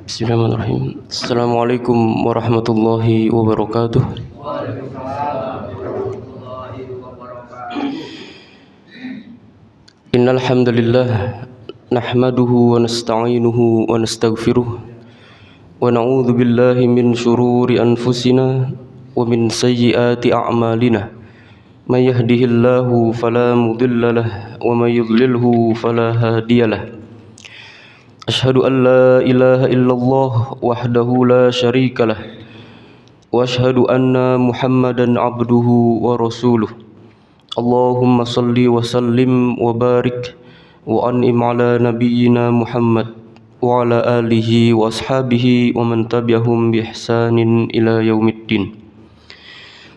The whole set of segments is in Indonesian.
Bismillahirrahmanirrahim. Assalamualaikum warahmatullahi wabarakatuh. Innal hamdalillah nahmaduhu wa nasta'inuhu wa nastaghfiruh wa na'udzu billahi min shururi anfusina wa min sayyiati a'malina. May yahdihillahu fala mudilla lahu wa may yudlilhu fala hadiyalah. Ashhadu an la ilaha illallah wahdahu la syarika lah wa ashhadu anna Muhammadan abduhu wa rasuluh. Allahumma salli wa sallim wa barik wa an'im ala nabiyyina Muhammad wa ala alihi wa ashabihi wa man tabi'ahum bi ihsanin ila yaumiddin.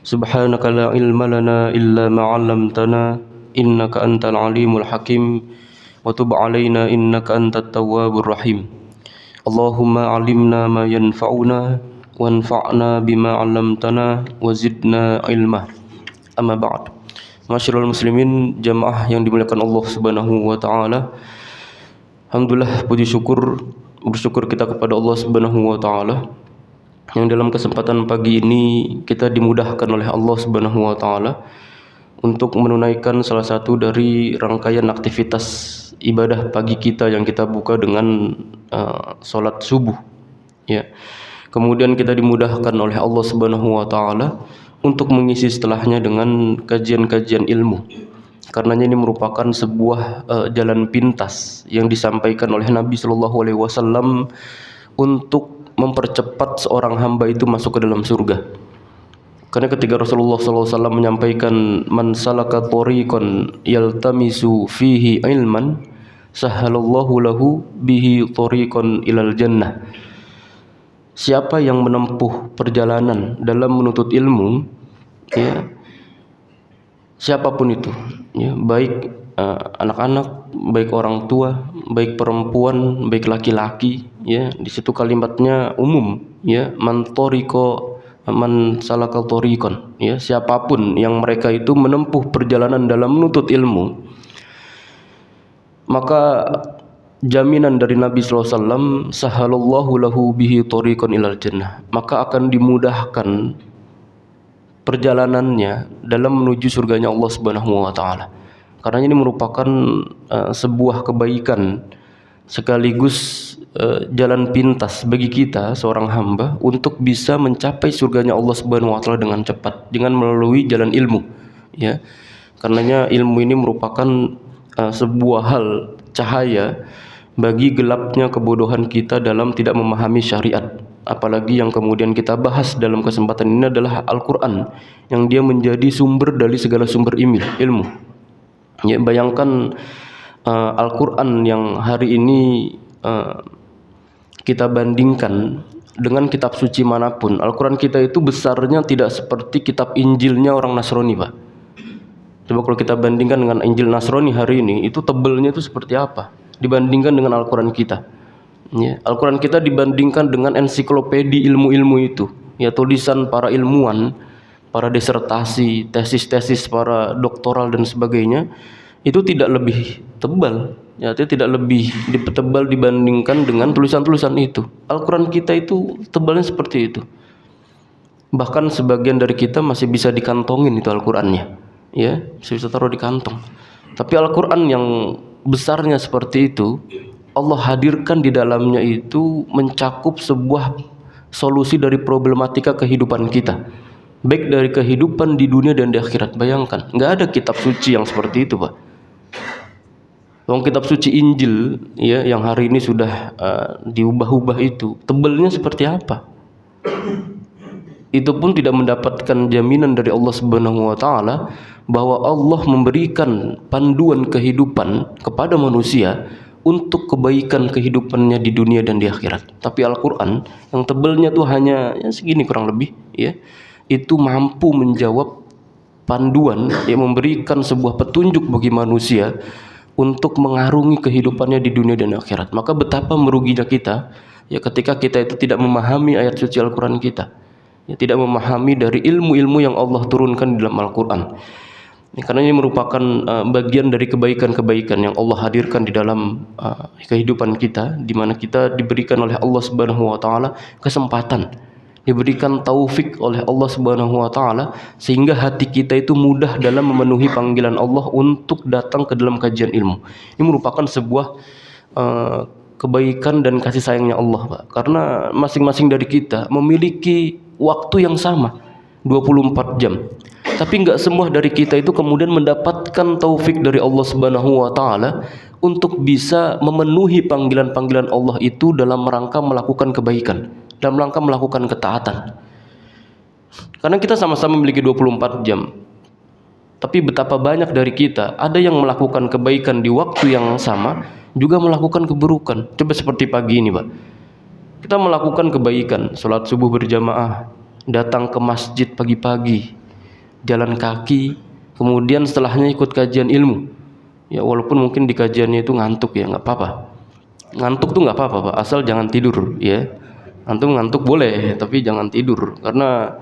Subhanaka la ilma lana illa ma 'allamtana innaka antal alimul hakim wa tub alaina innaka antat tawwabur rahim. Allahumma 'allimna ma yanfa'una wanfa'na bima 'allamtana wa zidna ilma. Amma ba'd. Masyarul muslimin, jamaah yang dimuliakan Allah Subhanahu wa taala. Alhamdulillah, puji syukur bersyukur kita kepada Allah Subhanahu wa taala yang dalam kesempatan pagi ini kita dimudahkan oleh Allah Subhanahu wa taala untuk menunaikan salah satu dari rangkaian aktivitas ibadah pagi kita yang kita buka dengan salat subuh, ya. Kemudian kita dimudahkan oleh Allah Subhanahu wa taala untuk mengisi setelahnya dengan kajian-kajian ilmu. Karenanya ini merupakan sebuah jalan pintas yang disampaikan oleh Nabi sallallahu alaihi wasallam untuk mempercepat seorang hamba itu masuk ke dalam surga. Karena ketika Rasulullah SAW menyampaikan man salaka thoriqan yaltamisu fihi ilman sahhalallahu lahu bihi thoriqan ilal jannah. Siapa yang menempuh perjalanan dalam menuntut ilmu, ya, siapapun itu, ya, baik anak-anak, baik orang tua, baik perempuan, baik laki-laki, ya, di situ kalimatnya umum, ya, man salakal thoriqan, ya, siapapun yang mereka itu menempuh perjalanan dalam menuntut ilmu, maka jaminan dari Nabi SAW, sahalallahu lahu bihi thoriqan ilal jannah, maka akan dimudahkan perjalanannya dalam menuju surganya Allah Subhanahu wa taala. Karena ini merupakan sebuah kebaikan sekaligus jalan pintas bagi kita seorang hamba untuk bisa mencapai surganya Allah Subhanahu wa taala dengan cepat dengan melalui jalan ilmu, ya. Karenanya ilmu ini merupakan sebuah hal cahaya bagi gelapnya kebodohan kita dalam tidak memahami syariat. Apalagi yang kemudian kita bahas dalam kesempatan ini adalah Al-Quran, yang dia menjadi sumber dari segala sumber ilmu. Ya, bayangkan Al-Quran yang hari ini kita bandingkan dengan kitab suci manapun. Al-Quran kita itu besarnya tidak seperti kitab Injilnya orang Nasrani, Pak. Coba kalau kita bandingkan dengan Injil Nasrani hari ini, itu tebalnya itu seperti apa dibandingkan dengan Al-Quran kita, ya. Al-Quran kita dibandingkan dengan ensiklopedia ilmu-ilmu itu, ya, tulisan para ilmuwan, para disertasi, tesis-tesis para doktoral dan sebagainya, itu tidak lebih tebal, ya, itu tidak lebih tebal dibandingkan dengan tulisan-tulisan itu. Al-Quran kita itu tebalnya seperti itu. Bahkan sebagian dari kita masih bisa dikantongin itu Al-Qurannya, ya, bisa taruh di kantong. Tapi Al-Quran yang besarnya seperti itu, Allah hadirkan di dalamnya itu mencakup sebuah solusi dari problematika kehidupan kita, baik dari kehidupan di dunia dan di akhirat. Bayangkan, nggak ada kitab suci yang seperti itu, Pak. Kitab suci Injil, ya, yang hari ini sudah diubah-ubah itu, tebalnya seperti apa? Itu pun tidak mendapatkan jaminan dari Allah Subhanahu wa taala bahwa Allah memberikan panduan kehidupan kepada manusia untuk kebaikan kehidupannya di dunia dan di akhirat. Tapi Al-Quran yang tebalnya tuh hanya segini kurang lebih, ya, itu mampu menjawab panduan yang memberikan sebuah petunjuk bagi manusia untuk mengarungi kehidupannya di dunia dan akhirat. Maka betapa meruginya kita, ya, ketika kita itu tidak memahami ayat suci Al-Quran kita, ya, tidak memahami dari ilmu-ilmu yang Allah turunkan di dalam Al-Quran. Karena ini merupakan bagian dari kebaikan-kebaikan yang Allah hadirkan di dalam kehidupan kita, di mana kita diberikan oleh Allah Subhanahu wa taala kesempatan, diberikan taufik oleh Allah Subhanahu wa taala sehingga hati kita itu mudah dalam memenuhi panggilan Allah untuk datang ke dalam kajian ilmu. Ini merupakan sebuah kebaikan dan kasih sayangnya Allah, Pak. Karena masing-masing dari kita memiliki waktu yang sama, 24 jam. Tapi enggak semua dari kita itu kemudian mendapatkan taufik dari Allah Subhanahu wa taala untuk bisa memenuhi panggilan-panggilan Allah itu dalam rangka melakukan kebaikan, dalam rangka melakukan ketaatan. Karena kita sama-sama memiliki 24 jam. Tapi betapa banyak dari kita ada yang melakukan kebaikan di waktu yang sama, juga melakukan keburukan. Coba seperti pagi ini, Pak. Kita melakukan kebaikan, sholat subuh berjamaah, datang ke masjid pagi-pagi, jalan kaki, kemudian setelahnya ikut kajian ilmu. Ya walaupun mungkin di kajiannya itu ngantuk, ya nggak apa-apa. Ngantuk tuh nggak apa-apa, Pak, asal jangan tidur, ya. Antum ngantuk boleh, tapi jangan tidur. Karena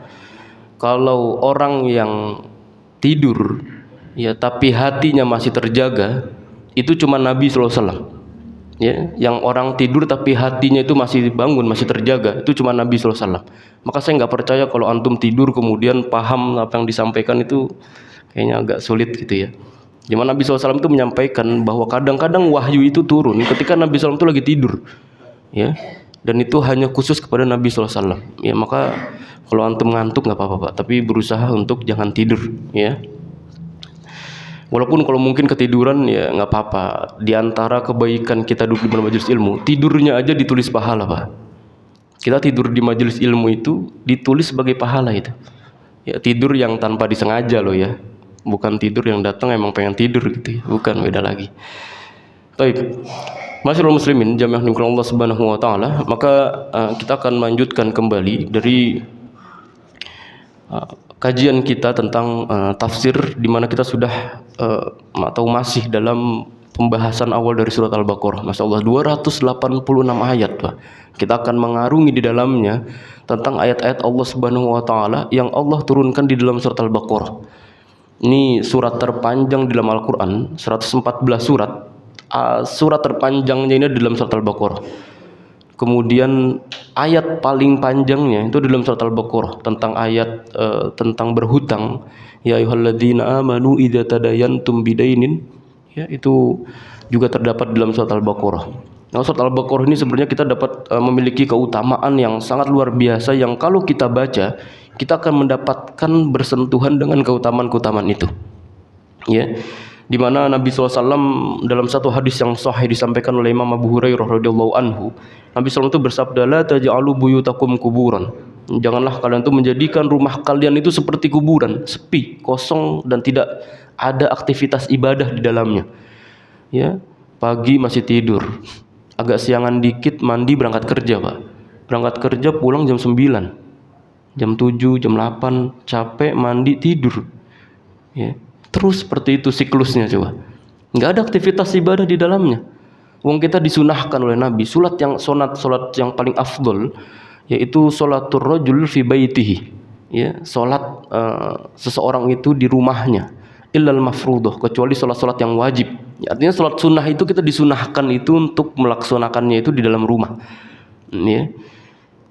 kalau orang yang tidur, ya tapi hatinya masih terjaga, itu cuma Nabi sallallahu alaihi wasallam. Ya, yang orang tidur tapi hatinya itu masih bangun, masih terjaga, itu cuma Nabi sallallahu alaihi wasallam. Maka saya nggak percaya kalau antum tidur kemudian paham apa yang disampaikan, itu kayaknya agak sulit gitu ya. Dimana Nabi sallallahu alaihi wasallam itu menyampaikan bahwa kadang-kadang wahyu itu turun ketika Nabi sallallahu alaihi wasallam itu lagi tidur, ya. Dan itu hanya khusus kepada Nabi sallallahu alaihi wasallam. Ya maka kalau antum ngantuk nggak apa-apa, Pak, tapi berusaha untuk jangan tidur, ya. Walaupun kalau mungkin ketiduran ya nggak apa-apa. Di antara kebaikan kita duduk di majelis ilmu, tidurnya aja ditulis pahala, Pak. Kita tidur di majelis ilmu itu ditulis sebagai pahala itu. Ya tidur yang tanpa disengaja loh ya. Bukan tidur yang datang emang pengen tidur gitu ya. Bukan, beda lagi. Baik. Masyaallah muslimin jamaah nikmat Allah Subhanahu wa taala, maka kita akan melanjutkan kembali dari kajian kita tentang tafsir, di mana kita sudah atau masih dalam pembahasan awal dari surat Al-Baqarah. Masyaallah 286 ayat, Pak. Kita akan mengarungi di dalamnya tentang ayat-ayat Allah Subhanahu wa taala yang Allah turunkan di dalam surat Al-Baqarah. Ini surat terpanjang di dalam Al-Qur'an, 114 surat. Surat terpanjangnya ini di dalam surat Al-Baqarah. Kemudian ayat paling panjangnya itu dalam surat Al-Baqarah tentang ayat tentang berhutang. Ya ayyuhalladzina amanu idza tadayantum bidainin, ya itu juga terdapat dalam surat Al-Baqarah. Nah, surat Al-Baqarah ini sebenarnya kita dapat memiliki keutamaan yang sangat luar biasa, yang kalau kita baca kita akan mendapatkan bersentuhan dengan keutamaan-keutamaan itu. Ya. Di mana Nabi SAW dalam satu hadis yang sahih disampaikan oleh Imam Abu Hurairah radhiyallahu anhu, Nabi SAW itu bersabda, la taj'alu buyutakum kuburan. Janganlah kalian itu menjadikan rumah kalian itu seperti kuburan, sepi, kosong, dan tidak ada aktivitas ibadah di dalamnya. Ya, pagi masih tidur, agak siangan dikit mandi berangkat kerja, Pak. Berangkat kerja pulang jam 9, jam 7, jam 8, capek mandi tidur. Ya. Terus seperti itu siklusnya, coba. Enggak ada aktivitas ibadah di dalamnya. Wong kita disunahkan oleh Nabi salat yang paling afdol, yaitu salatur rajul fi baitihi. Ya, salat seseorang itu di rumahnya. Illal mafruḍah, kecuali salat-salat yang wajib. Ya, artinya salat sunnah itu kita disunahkan itu untuk melaksanakannya itu di dalam rumah. Ya.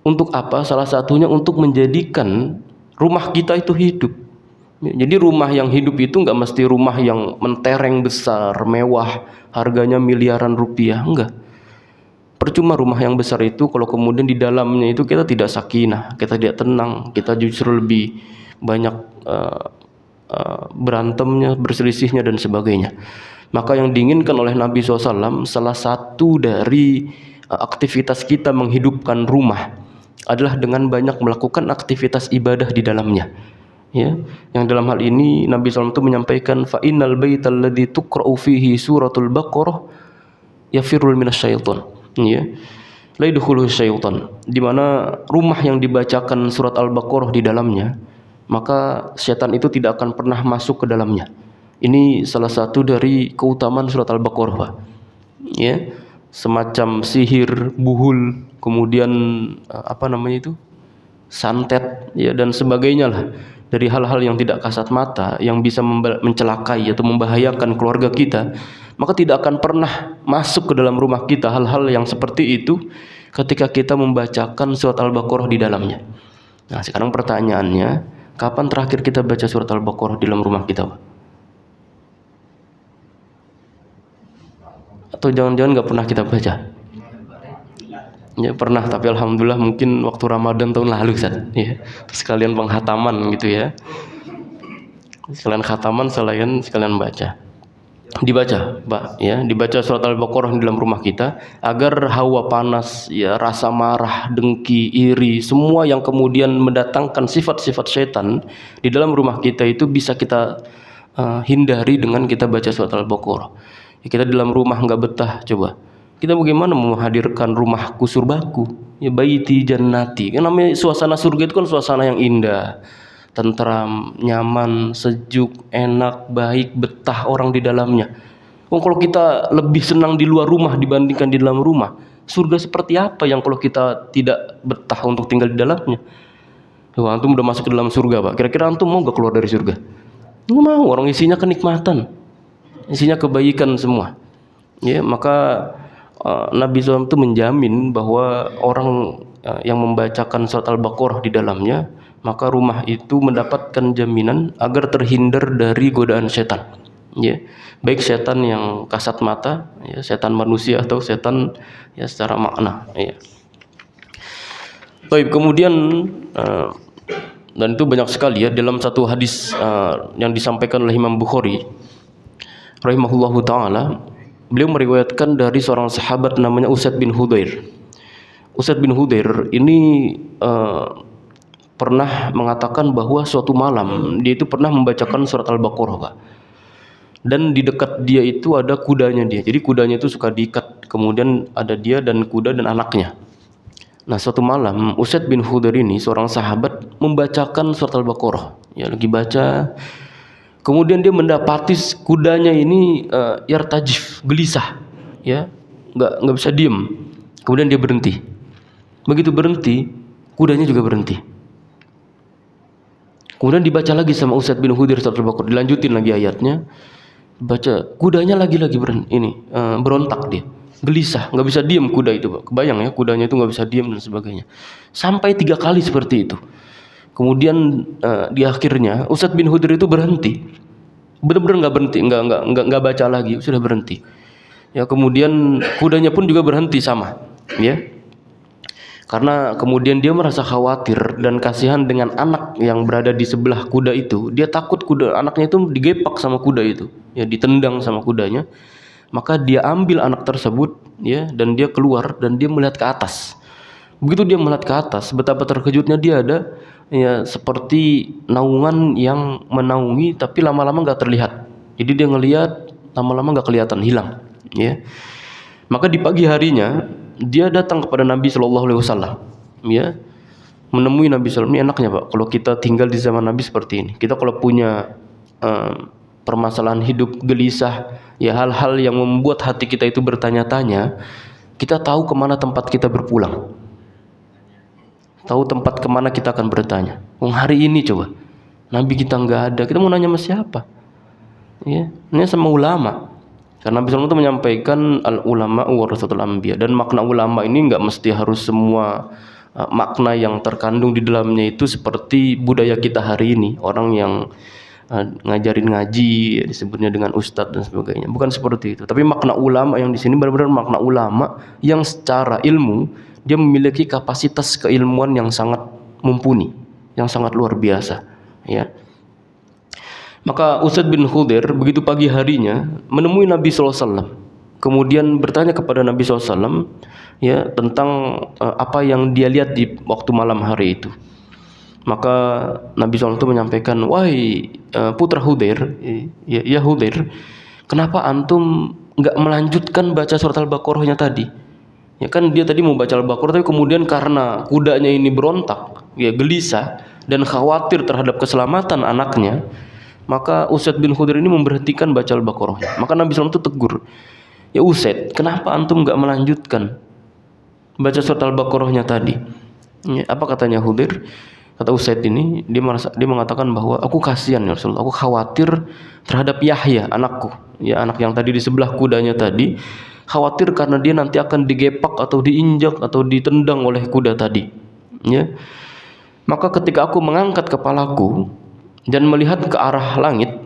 Untuk apa? Salah satunya untuk menjadikan rumah kita itu hidup. Jadi rumah yang hidup itu nggak mesti rumah yang mentereng besar, mewah, harganya miliaran rupiah, enggak. Percuma rumah yang besar itu kalau kemudian di dalamnya itu kita tidak sakinah, kita tidak tenang, kita justru lebih banyak berantemnya, berselisihnya dan sebagainya. Maka yang diinginkan oleh Nabi SAW, salah satu dari aktivitas kita menghidupkan rumah adalah dengan banyak melakukan aktivitas ibadah di dalamnya. Ya, yang dalam hal ini Nabi SAW itu menyampaikan fa innal baital ladzi tuqra'u fihi suratul Baqarah yafirul minasyaiton. Ya. La yadkhuluhu syaitan. Di mana rumah yang dibacakan surat Al-Baqarah di dalamnya, maka setan itu tidak akan pernah masuk ke dalamnya. Ini salah satu dari keutamaan surat Al-Baqarah, Pak. Ya. Semacam sihir, buhul, kemudian apa namanya itu? Santet, ya, dan sebagainya lah. dari hal-hal yang tidak kasat mata, yang bisa mencelakai atau membahayakan keluarga kita, maka tidak akan pernah masuk ke dalam rumah kita hal-hal yang seperti itu ketika kita membacakan surat Al-Baqarah di dalamnya. Nah, sekarang pertanyaannya, kapan terakhir kita baca surat Al-Baqarah di dalam rumah kita, Pak? Atau jangan-jangan nggak pernah kita baca? Ya pernah, tapi alhamdulillah mungkin waktu Ramadan tahun lalu, Ustaz. Ya, sekalian penghataman gitu ya. Sekalian khataman, sekalian baca. Dibaca, Pak, ya, dibaca surat Al-Baqarah di dalam rumah kita agar hawa panas, ya, rasa marah, dengki, iri, semua yang kemudian mendatangkan sifat-sifat syaitan di dalam rumah kita itu bisa kita hindari dengan kita baca surat Al-Baqarah. Ya, kita di dalam rumah nggak betah, coba. Kita bagaimana menghadirkan rumahku surbaku, ya, baiti jannati. Kan namanya suasana surga itu kan suasana yang indah, tentram, nyaman, sejuk, enak, baik, betah orang di dalamnya. Kalau kita lebih senang di luar rumah dibandingkan di dalam rumah, surga seperti apa yang kalau kita tidak betah untuk tinggal di dalamnya? Wah, antum udah masuk ke dalam surga, Pak. Kira-kira antum mau gak keluar dari surga? Nggak mau. Orang isinya kenikmatan, isinya kebaikan semua. Ya, maka Nabi SAW itu menjamin bahwa orang yang membacakan surat Al-Baqarah di dalamnya, maka rumah itu mendapatkan jaminan agar terhindar dari godaan setan. Ya, baik setan yang kasat mata, ya, setan manusia atau setan ya secara makna. Ya. Baik, kemudian dan itu banyak sekali ya dalam satu hadis yang disampaikan oleh Imam Bukhari rahimahullahu taala. Beliau meriwayatkan dari seorang sahabat namanya Usaid bin Hudair. Usaid bin Hudair ini pernah mengatakan bahwa suatu malam dia itu pernah membacakan surat Al-Baqarah, Pak. Dan di dekat dia itu ada kudanya dia. Jadi kudanya itu suka diikat. Kemudian ada dia dan kuda dan anaknya. Nah, suatu malam Usaid bin Hudair ini seorang sahabat membacakan surat Al-Baqarah. Ya, lagi baca. Kemudian dia mendapati kudanya ini yartajif, gelisah, ya, nggak bisa diem. Kemudian dia berhenti. Begitu berhenti, kudanya juga berhenti. Kemudian dibaca lagi sama Usaid bin Hudair surat Al-Baqarah, dilanjutin lagi ayatnya. Baca, kudanya lagi berontak dia, gelisah, nggak bisa diem kuda itu, Pak. Kebayang ya, kudanya itu nggak bisa diem dan sebagainya. Sampai 3 kali seperti itu. Kemudian di akhirnya Usaid bin Hudair itu berhenti, benar-benar nggak berhenti, nggak baca lagi, sudah berhenti. Ya, kemudian kudanya pun juga berhenti sama, ya. Karena kemudian dia merasa khawatir dan kasihan dengan anak yang berada di sebelah kuda itu. Dia takut anaknya itu digepak sama kuda itu, ya, ditendang sama kudanya. Maka dia ambil anak tersebut, ya, dan dia keluar dan dia melihat ke atas. Begitu dia melihat ke atas, betapa terkejutnya dia, ada ya seperti naungan yang menaungi tapi lama-lama nggak terlihat. Jadi dia ngelihat, lama-lama nggak kelihatan, hilang, ya. Maka di pagi harinya dia datang kepada Nabi Shallallahu Alaihi Wasallam, ya, menemui Nabi SAW. Ini enaknya, Pak, kalau kita tinggal di zaman Nabi seperti ini. Kita kalau punya permasalahan hidup gelisah, ya, hal-hal yang membuat hati kita itu bertanya-tanya, kita tahu kemana tempat kita berpulang, tahu tempat kemana kita akan bertanya. Hari ini coba Nabi kita nggak ada, kita mau nanya sama siapa? Ya, ini sama ulama. Karena Nabi SAW itu menyampaikan al-ulama warasatul anbiya, dan makna ulama ini nggak mesti harus semua makna yang terkandung di dalamnya itu seperti budaya kita hari ini, orang yang ngajarin ngaji, ya, disebutnya dengan ustadz dan sebagainya. Bukan seperti itu. Tapi makna ulama yang di sini benar-benar makna ulama yang secara ilmu dia memiliki kapasitas keilmuan yang sangat mumpuni, yang sangat luar biasa, ya. Maka Usaid bin Hudair begitu pagi harinya menemui Nabi SAW, kemudian bertanya kepada Nabi SAW, ya, tentang apa yang dia lihat di waktu malam hari itu. Maka Nabi SAW itu menyampaikan, wahai putra Hudair, ya Hudair, kenapa antum nggak melanjutkan baca surat Al-Baqarahnya tadi? Ya kan dia tadi mau baca Al-Baqarah, tapi kemudian karena kudanya ini berontak, ya, gelisah dan khawatir terhadap keselamatan anaknya, maka Usaid bin Hudair ini memberhentikan baca Al-Baqarah. Maka Nabi SAW itu tegur, ya Usaid, kenapa antum nggak melanjutkan baca surat Al-Baqarahnya tadi? Ya, apa katanya Hudair? Kata Usaid ini, dia mengatakan bahwa aku kasihan ya Rasulullah, aku khawatir terhadap Yahya anakku, ya anak yang tadi di sebelah kudanya tadi, khawatir karena dia nanti akan digepak atau diinjak atau ditendang oleh kuda tadi, ya. Maka ketika aku mengangkat kepalaku dan melihat ke arah langit,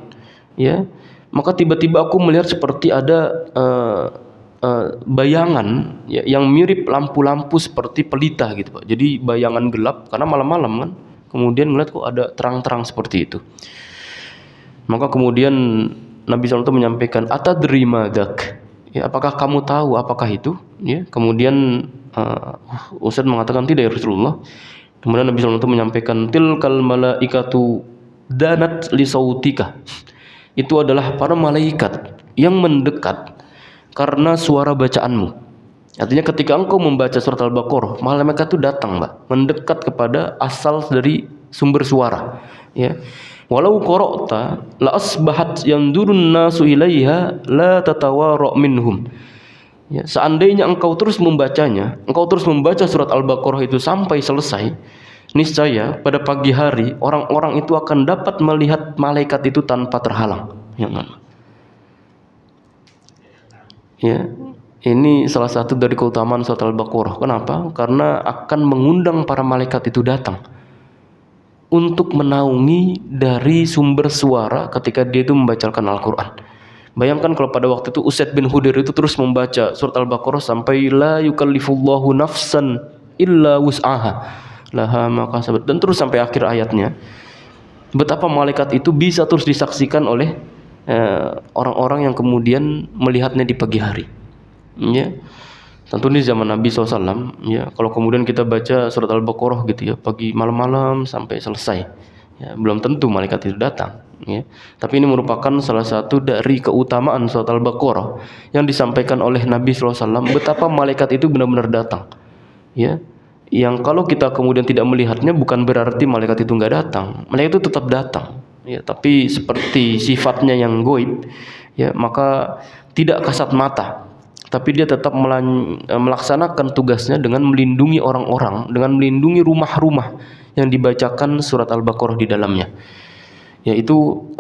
ya, maka tiba-tiba aku melihat seperti ada bayangan ya, yang mirip lampu-lampu seperti pelita gitu Pak. Jadi bayangan gelap karena malam-malam kan. Kemudian melihat kok ada terang-terang seperti itu. Maka kemudian Nabi SAW menyampaikan, atadri madak, ya, apakah kamu tahu apakah itu? Ya, kemudian Usaid mengatakan tidak ya Rasulullah. Kemudian Nabi SAW menyampaikan, tilkal malaikatu danat li sautika. Itu adalah para malaikat yang mendekat karena suara bacaanmu. Artinya ketika engkau membaca surat Al-Baqarah, malaikat itu datang, Mbak, mendekat kepada asal dari sumber suara, ya. Walau qara'ta la asbahat yandurun nasu ilaiha la tatawara minhum. Ya, seandainya engkau terus membacanya, engkau terus membaca surat Al-Baqarah itu sampai selesai, niscaya pada pagi hari orang-orang itu akan dapat melihat malaikat itu tanpa terhalang. Ya, ini salah satu dari keutamaan surat Al-Baqarah. Kenapa? Karena akan mengundang para malaikat itu datang untuk menaungi dari sumber suara ketika dia itu membacakan Al-Quran. Bayangkan kalau pada waktu itu Usaid bin Hudair itu terus membaca surat Al-Baqarah sampai la yukallifullahu nafsan illa wus'aha laha ma kasabat, dan terus sampai akhir ayatnya. Betapa malaikat itu bisa terus disaksikan oleh orang-orang yang kemudian melihatnya di pagi hari, ya. Tentu ini zaman Nabi SAW, ya. Kalau kemudian kita baca surat Al-Baqarah gitu ya, pagi malam-malam sampai selesai, ya, belum tentu malaikat itu datang, ya. Tapi ini merupakan salah satu dari keutamaan surat Al-Baqarah yang disampaikan oleh Nabi SAW, betapa malaikat itu benar-benar datang, ya. Yang kalau kita kemudian tidak melihatnya bukan berarti malaikat itu nggak datang, malaikat itu tetap datang, ya, tapi seperti sifatnya yang goib, ya, maka tidak kasat mata, tapi dia tetap melaksanakan tugasnya dengan melindungi orang-orang, dengan melindungi rumah-rumah yang dibacakan surat Al-Baqarah di dalamnya. Yaitu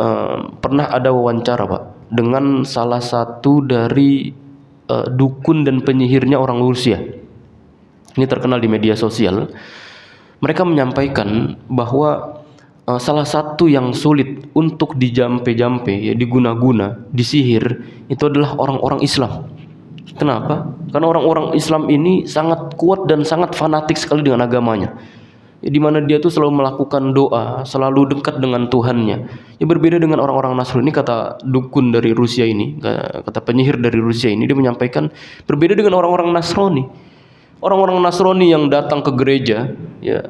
pernah ada wawancara Pak dengan salah satu dari dukun dan penyihirnya orang Rusia. Ini terkenal di media sosial. Mereka menyampaikan bahwa salah satu yang sulit untuk dijampe-jampe, ya, diguna-guna, disihir, itu adalah orang-orang Islam. Kenapa? Karena orang-orang Islam ini sangat kuat dan sangat fanatik sekali dengan agamanya, ya, di mana dia itu selalu melakukan doa, selalu dekat dengan Tuhannya. Ya, berbeda dengan orang-orang Nasrani. Kata dukun dari Rusia ini, kata penyihir dari Rusia ini, dia menyampaikan berbeda dengan orang-orang Nasrani. Orang-orang Nasrani yang datang ke gereja, ya,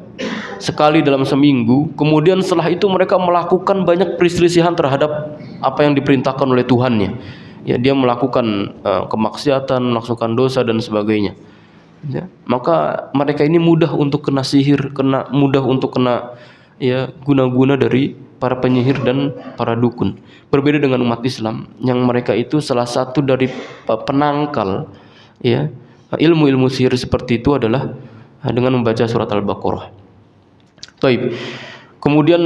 sekali dalam seminggu, kemudian setelah itu mereka melakukan banyak perselisihan terhadap apa yang diperintahkan oleh Tuhannya. Ya, dia melakukan kemaksiatan, melakukan dosa dan sebagainya. Ya, maka mereka ini mudah untuk kena sihir, mudah untuk kena, ya, guna-guna dari para penyihir dan para dukun. Berbeda dengan umat Islam yang mereka itu salah satu dari penangkal, ya, ilmu-ilmu sihir seperti itu adalah dengan membaca surat Al-Baqarah. Taib. Kemudian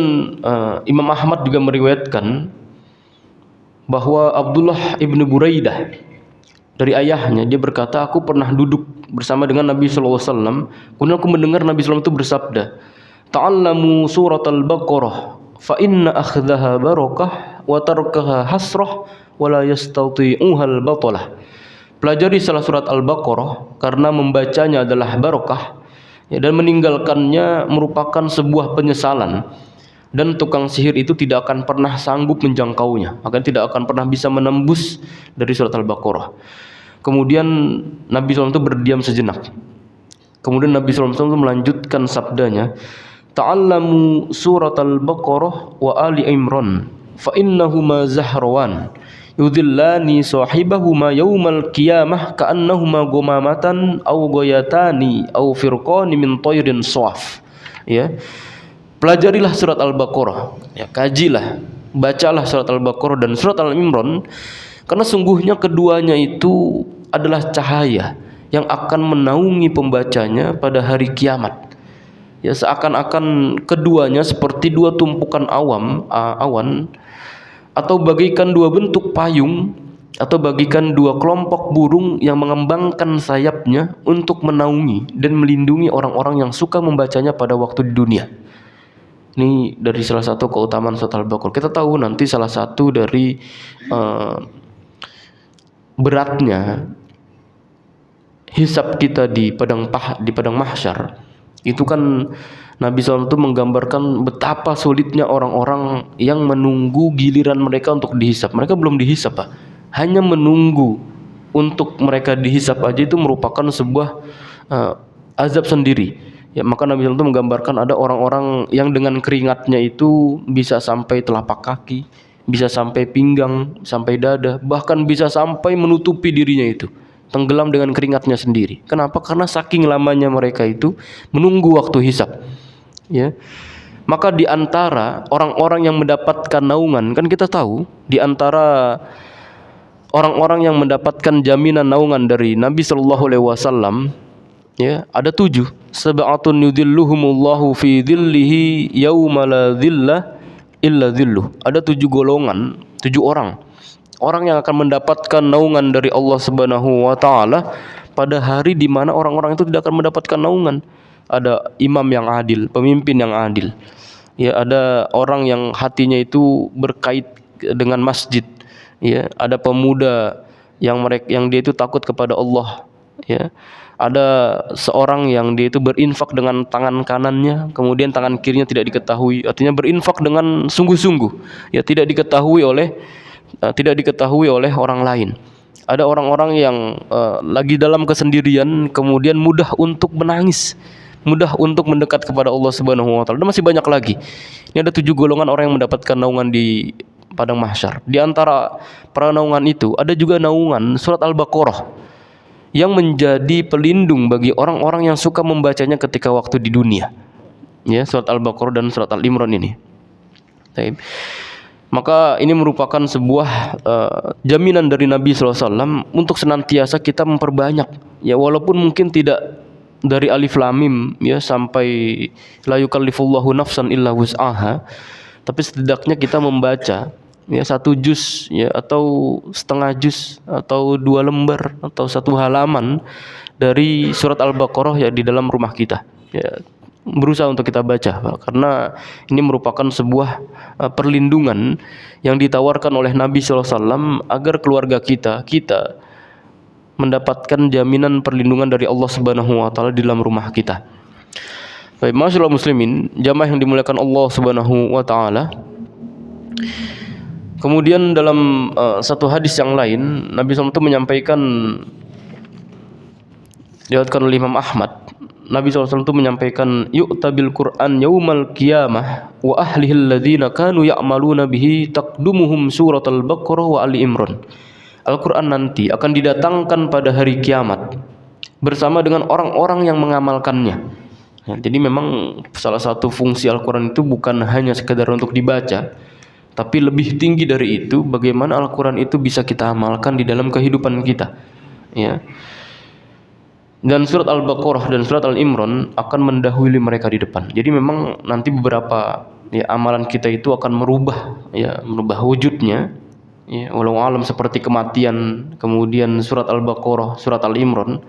Imam Ahmad juga meriwayatkan bahwa Abdullah ibnu Buraidah dari ayahnya, dia berkata, aku pernah duduk bersama dengan Nabi SAW. Kemudian aku mendengar Nabi SAW itu bersabda, ta'allamu surat Al-Baqarah fa inna akhdaha barakah wa tarkaha hasrah wa la yastati'uhal batalah. Pelajari salah surat Al-Baqarah karena membacanya adalah barakah, ya, dan meninggalkannya merupakan sebuah penyesalan, dan tukang sihir itu tidak akan pernah sanggup menjangkaunya, akan tidak akan pernah bisa menembus dari surat Al-Baqarah. Kemudian Nabi SAW itu berdiam sejenak. Kemudian Nabi SAW itu melanjutkan sabdanya, ta'allamu surat Al-Baqarah wa Ali Imran fa innahuma zahrawan yudhillani sahibahuma yaumal qiyamah ka'annahuma ghamamatan aw ghayatani aw firqani min tayrin sawaf. Ya, pelajarilah surat Al-Baqarah, ya, kajilah, bacalah surat Al-Baqarah dan surat Al-Imran, karena sungguhnya keduanya itu adalah cahaya yang akan menaungi pembacanya pada hari kiamat. Ya, seakan-akan keduanya seperti dua tumpukan awan, atau bagaikan dua bentuk payung, atau bagikan dua kelompok burung yang mengembangkan sayapnya untuk menaungi dan melindungi orang-orang yang suka membacanya pada waktu di dunia. Ini dari salah satu keutamaan surat Al-Baqarah. Kita tahu nanti salah satu dari beratnya hisab kita di padang mahsyar itu kan, Nabi SAW itu menggambarkan betapa sulitnya orang-orang yang menunggu giliran mereka untuk dihisab. Mereka belum dihisab, Pak. Hanya menunggu untuk mereka dihisab aja itu merupakan sebuah azab sendiri. Ya, maka Nabi SAW itu menggambarkan ada orang-orang yang dengan keringatnya itu bisa sampai telapak kaki, bisa sampai pinggang, sampai dada, bahkan bisa sampai menutupi dirinya itu, tenggelam dengan keringatnya sendiri. Kenapa? Karena saking lamanya mereka itu menunggu waktu hisab. Ya. Maka di antara orang-orang yang mendapatkan naungan, kan kita tahu di antara orang-orang yang mendapatkan jaminan naungan dari Nabi Shallallahu Alaihi Wasallam, ya, ada 7. Sab'atun yudhilluhumullahu fi dhillihi yauma la dhilla illa dhilluh. Ada 7 golongan, 7 orang yang akan mendapatkan naungan dari Allah Subhanahu wa taala pada hari di mana orang-orang itu tidak akan mendapatkan naungan. Ada imam yang adil, pemimpin yang adil. Ya, ada orang yang hatinya itu berkait dengan masjid. Ya, ada pemuda yang dia itu takut kepada Allah. Ya, ada seorang yang dia itu berinfak dengan tangan kanannya, kemudian tangan kirinya tidak diketahui. Artinya berinfak dengan sungguh-sungguh. Ya, tidak diketahui oleh orang lain. Ada orang-orang yang lagi dalam kesendirian, kemudian mudah untuk menangis, mudah untuk mendekat kepada Allah Subhanahu wa taala. Dan masih banyak lagi. Ini ada 7 golongan orang yang mendapatkan naungan di padang mahsyar. Di antara para naungan itu ada juga naungan surat Al-Baqarah yang menjadi pelindung bagi orang-orang yang suka membacanya ketika waktu di dunia. Ya, surat Al-Baqarah dan surat Al-Imran ini. Baik. Maka ini merupakan sebuah jaminan dari Nabi SAW untuk senantiasa kita memperbanyak. Ya, walaupun mungkin tidak dari alif lam mim ya sampai la yukallifullahu nafsan illa wus'aha, tapi setidaknya kita membaca ya 1 juz ya, atau setengah juz, atau 2 lembar, atau 1 halaman dari surat Al-Baqarah ya di dalam rumah kita. Ya, berusaha untuk kita baca, Pak, karena ini merupakan sebuah perlindungan yang ditawarkan oleh Nabi SAW agar keluarga kita mendapatkan jaminan perlindungan dari Allah Subhanahu wa taala di dalam rumah kita. Baik, masyaallah muslimin, jamaah yang dimuliakan Allah Subhanahu wa taala. Kemudian dalam satu hadis yang lain, Nabi SAW itu menyampaikan, diriwayatkan oleh Imam Ahmad, Nabi SAW itu menyampaikan, yu'tabil Qur'an yaumal qiyamah wa ahlihi alladhina kanu ya'maluna bihi taqdumuhum suratul Baqarah wa Ali Imran. Al-Quran nanti akan didatangkan pada hari kiamat bersama dengan orang-orang yang mengamalkannya. Ya, jadi memang salah satu fungsi Al-Quran itu bukan hanya sekedar untuk dibaca, tapi lebih tinggi dari itu bagaimana Al-Quran itu bisa kita amalkan di dalam kehidupan kita. Ya. Dan surat Al-Baqarah dan surat Al-Imran akan mendahului mereka di depan. Jadi memang nanti beberapa ya amalan kita itu akan merubah wujudnya. Ya, walau alam seperti kematian, kemudian surat Al-Baqarah, surat Al-Imran,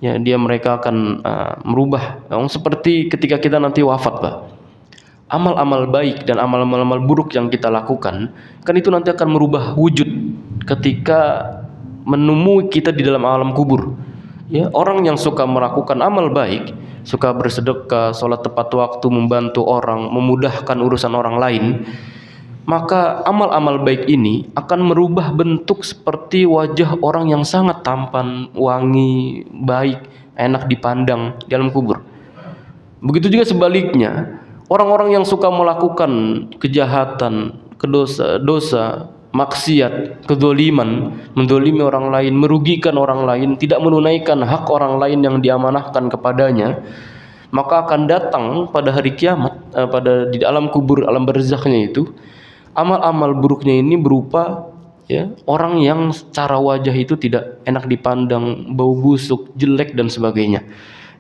ya mereka akan merubah. Seperti ketika kita nanti wafat, Pak. Amal-amal baik dan amal-amal buruk yang kita lakukan, kan itu nanti akan merubah wujud ketika menemui kita di dalam alam kubur. Ya, orang yang suka melakukan amal baik, suka bersedekah, sholat tepat waktu, membantu orang, memudahkan urusan orang lain, maka amal-amal baik ini akan merubah bentuk seperti wajah orang yang sangat tampan, wangi, baik, enak dipandang di alam kubur. Begitu juga sebaliknya, orang-orang yang suka melakukan kejahatan, dosa, maksiat, kezaliman, menzalimi orang lain, merugikan orang lain, tidak menunaikan hak orang lain yang diamanahkan kepadanya, maka akan datang pada hari kiamat, di alam kubur, alam barzakhnya itu, amal-amal buruknya ini berupa ya orang yang secara wajah itu tidak enak dipandang, bau busuk, jelek dan sebagainya.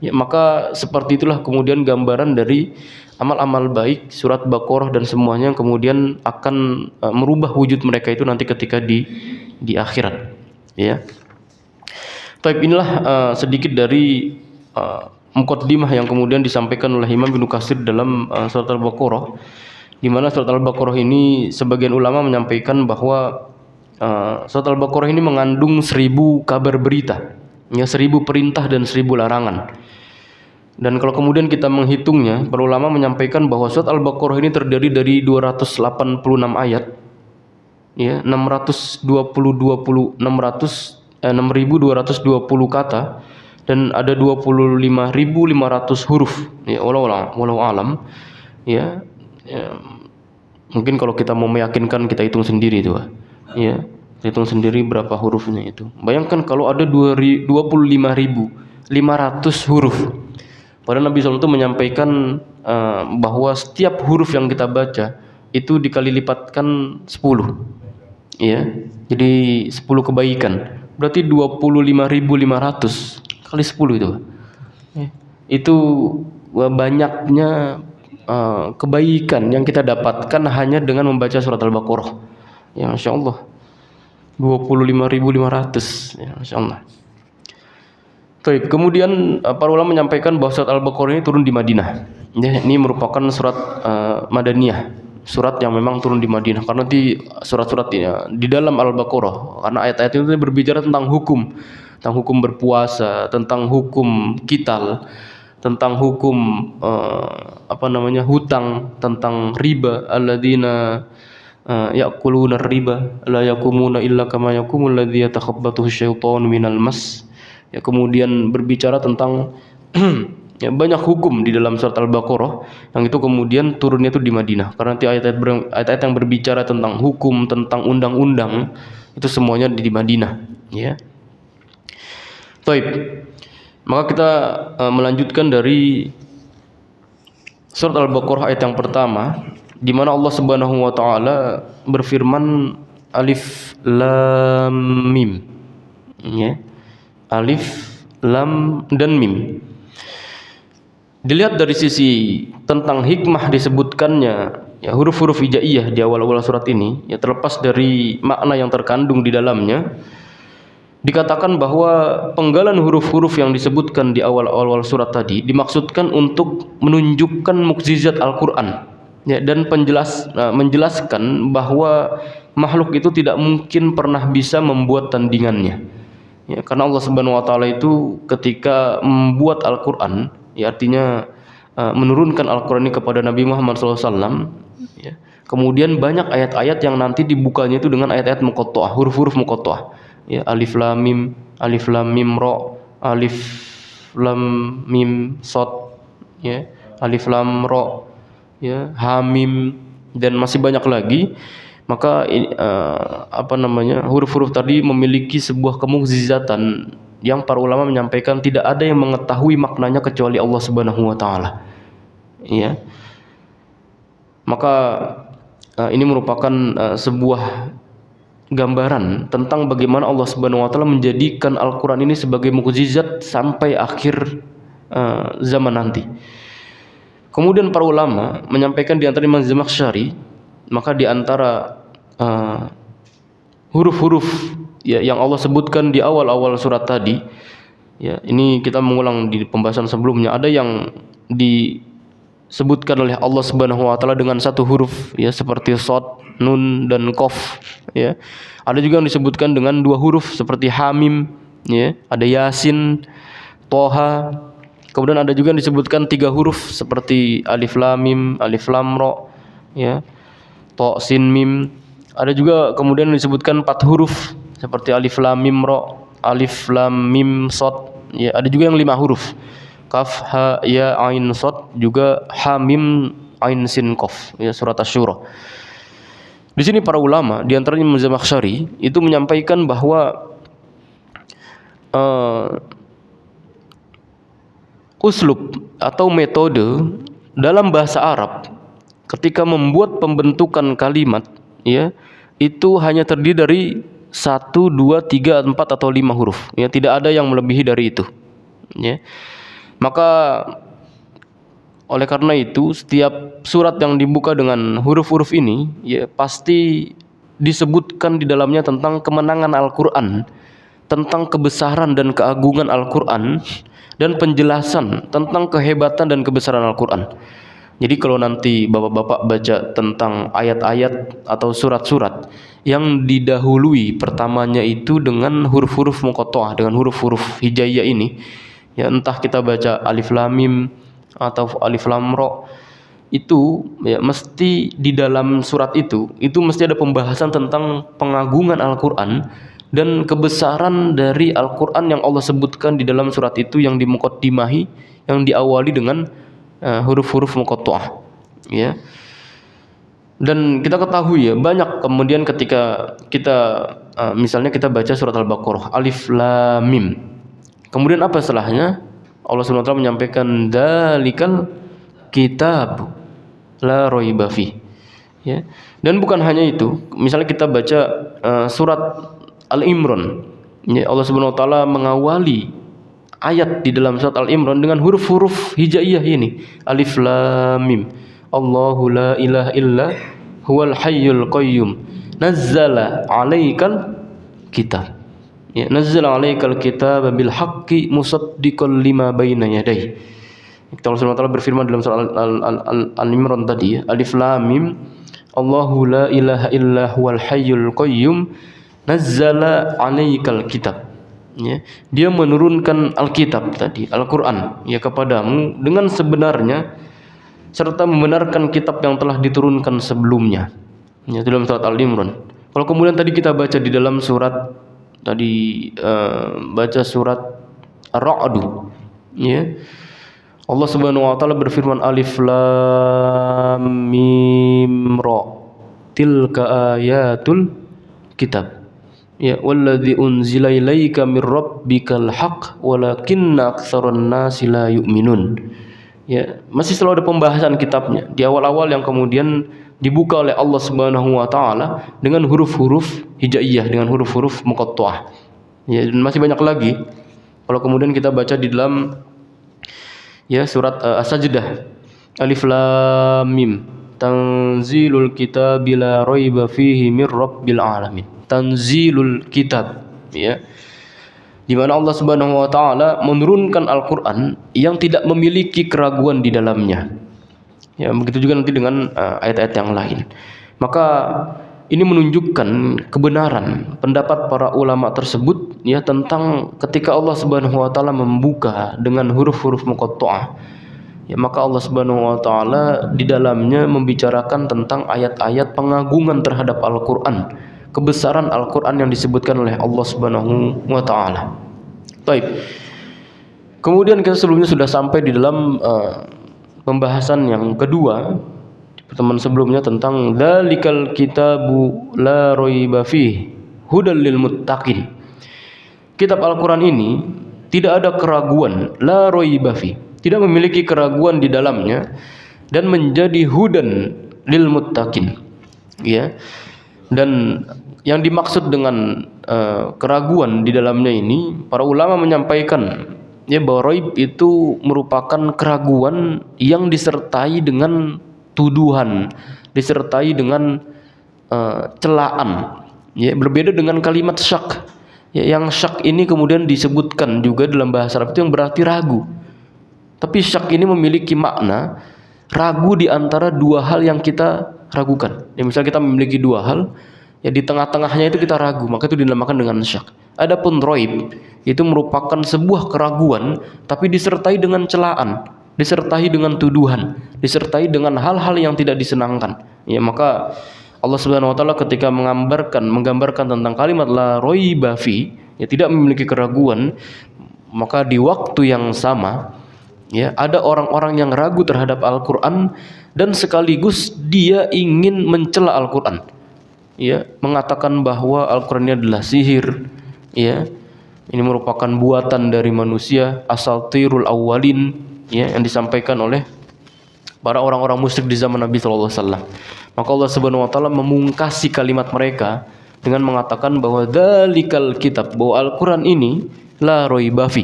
Ya, maka seperti itulah kemudian gambaran dari amal-amal baik surat Baqarah dan semuanya yang kemudian akan merubah wujud mereka itu nanti ketika di akhirat. Ya. Taib, inilah sedikit dari muqaddimah yang kemudian disampaikan oleh Imam Ibnu Katsir dalam surat Al-Baqarah, di mana surat Al-Baqarah ini sebagian ulama menyampaikan bahwa surat Al-Baqarah ini mengandung 1000 kabar berita, ya, 1000 perintah dan 1000 larangan. Dan kalau kemudian kita menghitungnya, para ulama menyampaikan bahwa surat Al-Baqarah ini terdiri dari 286 ayat, ya, 6.220 kata, dan ada 25.500 huruf, ya, walau alam, ya, ya. Mungkin kalau kita mau meyakinkan kita hitung sendiri itu, ya, hitung sendiri berapa hurufnya itu. Bayangkan kalau ada 25.500 huruf. Padahal Nabi SAW itu menyampaikan bahwa setiap huruf yang kita baca itu dikali lipatkan 10, ya, jadi 10 kebaikan. Berarti 25.500 kali 10 itu, ya. Itu banyaknya kebaikan yang kita dapatkan hanya dengan membaca surat Al-Baqarah. Ya, Masya Allah, 25.500, ya, Masya Allah. Baik, kemudian para ulama menyampaikan bahwa surat Al-Baqarah ini turun di Madinah. Ya, ini merupakan surat Madaniyah, surat yang memang turun di Madinah, karena di surat-surat ini di dalam Al-Baqarah, karena ayat-ayat itu berbicara tentang hukum berpuasa, tentang hukum qital, tentang hukum hutang, tentang riba, alladzina ya'kuluna riba la yakumuna illa kama yakumul ladzi yatakhabbathu syaitanu minal mas. Ya, kemudian berbicara tentang ya, banyak hukum di dalam surat Al-Baqarah yang itu kemudian turunnya itu di Madinah, karena nanti ayat-ayat yang berbicara tentang hukum, tentang undang-undang, itu semuanya di Madinah, ya. Baik, maka kita melanjutkan dari surat Al-Baqarah ayat yang pertama, di mana Allah Subhanahu wa taala berfirman, Alif Lam Mim, ya. Alif, Lam, dan Mim. Dilihat dari sisi tentang hikmah disebutkannya, ya, huruf-huruf hijaiyah di awal-awal surat ini, ya, terlepas dari makna yang terkandung di dalamnya, dikatakan bahwa penggalan huruf-huruf yang disebutkan di awal-awal surat tadi dimaksudkan untuk menunjukkan mukjizat Al-Quran, ya, dan menjelaskan bahwa makhluk itu tidak mungkin pernah bisa membuat tandingannya. Ya, karena Allah Subhanahu wa taala itu ketika membuat Al-Qur'an, ya, artinya menurunkan Al-Qur'an ini kepada Nabi Muhammad SAW, ya. Kemudian banyak ayat-ayat yang nanti dibukanya itu dengan ayat-ayat muqatta'ah, huruf-huruf muqatta'ah. Ya, alif lam mim ra, alif lam mim shad, ya, alif lam ra, ya, ha mim, dan masih banyak lagi. Maka huruf-huruf tadi memiliki sebuah kemukjizatan yang para ulama menyampaikan tidak ada yang mengetahui maknanya kecuali Allah Subhanahu wa taala, ya. Maka ini merupakan sebuah gambaran tentang bagaimana Allah Subhanahu wa taala menjadikan Al-Qur'an ini sebagai mukjizat sampai akhir zaman nanti. Kemudian para ulama menyampaikan di antara Imam Zamakhsyari, maka di antara huruf-huruf, ya, yang Allah sebutkan di awal-awal surat tadi, ya, ini kita mengulang di pembahasan sebelumnya, ada yang disebutkan oleh Allah Subhanahu wa taala dengan satu huruf, ya, seperti shad, nun, dan qaf, ya. Ada juga yang disebutkan dengan dua huruf seperti hamim, ya, ada yasin, toha. Kemudian ada juga yang disebutkan tiga huruf seperti alif lam mim, alif lam ra, ya, to, sin, mim. Ada juga kemudian disebutkan 4 huruf seperti alif lam mim ra, alif lam mim shad, ya. Ada juga yang 5 huruf, kaf, ha, ya, ain, shad, juga ha, mim, ain, sin, qaf, ya, surat Asy-Syura. Di sini para ulama, di antaranya Imam Zamakhsyari, itu menyampaikan bahwa uslub atau metode dalam bahasa Arab ketika membuat pembentukan kalimat, ya, itu hanya terdiri dari 1, 2, 3, 4 atau 5 huruf, ya, tidak ada yang melebihi dari itu, ya. Maka oleh karena itu setiap surat yang dibuka dengan huruf-huruf ini ya pasti disebutkan di dalamnya tentang kemenangan Al-Qur'an, tentang kebesaran dan keagungan Al-Qur'an, dan penjelasan tentang kehebatan dan kebesaran Al-Qur'an. Jadi kalau nanti bapak-bapak baca tentang ayat-ayat atau surat-surat yang didahului pertamanya itu dengan huruf-huruf muqatta'ah, dengan huruf-huruf hijaiyah ini, ya entah kita baca alif lam mim atau alif lam ra, itu ya mesti di dalam surat itu mesti ada pembahasan tentang pengagungan Al-Qur'an dan kebesaran dari Al-Qur'an yang Allah sebutkan di dalam surat itu, yang dimuqaddimahi, yang diawali dengan huruf-huruf muqatta'ah, ya. Dan kita ketahui ya, banyak kemudian ketika kita misalnya kita baca surat Al-Baqarah alif lam mim, kemudian apa setelahnya? Allah Subhanahu wa taala menyampaikan dzalikal kitab la raiba fi, ya. Dan bukan hanya itu, misalnya kita baca surat Al-Imran, ya, Allah Subhanahu wa taala mengawali ayat di dalam surat Al-Imran dengan huruf-huruf hijaiyah ini, alif lam mim, Allahu la ilaha illa huwal hayyul qayyum nazzala 'alaikal kitab, ya, nazzala 'alaikal kitaba bil haqqi musaddiqan lima baina yadayhi. Allah Subhanahu wa taala berfirman dalam surat Al-Imran tadi, ya, alif lam mim, Allahu la ilaha illa huwal hayyul qayyum nazzala 'alaikal kitab, ya, dia menurunkan Alkitab tadi, Al-Qur'an, ya, kepadamu dengan sebenarnya serta membenarkan kitab yang telah diturunkan sebelumnya, ya, dalam surat Al-Imran. Kalau kemudian tadi kita baca di dalam surat tadi baca surat Ar-Ra'd, ya, Allah Subhanahu wa taala berfirman alif lam mim ra tilka ayatul kitab, ya, walladzi unzila ilaika mir rabbikal haqq walakinna aktsaran nasi la yu'minun. Ya, masih selalu ada pembahasan kitabnya di awal-awal yang kemudian dibuka oleh Allah Subhanahu wa taala dengan huruf-huruf hijaiyah, dengan huruf-huruf muqatta'ah. Ya, dan masih banyak lagi. Kalau kemudian kita baca di dalam ya surat As-Sajdah alif lam mim tanzilul kitabi la raiba fihi mir rabbil alamin, tanzilul kitab, ya, di mana Allah Subhanahu wa taala menurunkan Al-Qur'an yang tidak memiliki keraguan di dalamnya. Ya, begitu juga nanti dengan ayat-ayat yang lain. Maka ini menunjukkan kebenaran pendapat para ulama tersebut, ya, tentang ketika Allah Subhanahu wa taala membuka dengan huruf-huruf muqatta'ah, ya, maka Allah Subhanahu wa taala di dalamnya membicarakan tentang ayat-ayat pengagungan terhadap Al-Qur'an, kebesaran Al-Qur'an yang disebutkan oleh Allah Subhanahu wa taala. Baik. Kemudian kita sebelumnya sudah sampai di dalam pembahasan yang kedua pertemuan sebelumnya tentang dzalikal kitabu la raiba fihi hudal lil muttaqin. Kitab Al-Qur'an ini tidak ada keraguan, la raiba fihi, tidak memiliki keraguan di dalamnya, dan menjadi hudan lil muttaqin, ya. Dan yang dimaksud dengan keraguan di dalamnya ini, para ulama menyampaikan, ya, bahwa raib itu merupakan keraguan yang disertai dengan tuduhan, disertai dengan celaan, ya, berbeda dengan kalimat syak, ya, yang syak ini kemudian disebutkan juga dalam bahasa Arab itu yang berarti ragu. Tapi syak ini memiliki makna ragu di antara dua hal yang kita ragukan. Ya, misalnya kita memiliki dua hal, ya, di tengah-tengahnya itu kita ragu, maka itu dinamakan dengan syak. Adapun raib itu merupakan sebuah keraguan tapi disertai dengan celaan, disertai dengan tuduhan, disertai dengan hal-hal yang tidak disenangkan. Ya, maka Allah Subhanahu wa taala ketika menggambarkan tentang kalimat la raiba fi, ya, tidak memiliki keraguan, maka di waktu yang sama, ya, ada orang-orang yang ragu terhadap Al-Qur'an dan sekaligus dia ingin mencela Al-Qur'an, ya, mengatakan bahwa Al-Qur'an ini adalah sihir, ya, ini merupakan buatan dari manusia, asatirul awwalin, ya, yang disampaikan oleh para orang-orang musyrik di zaman Nabi sallallahu alaihi wasallam. Maka Allah Subhanahu wa taala memungkasi kalimat mereka dengan mengatakan bahwa dzalikal kitab, bahwa Al-Qur'an ini la raiba fi,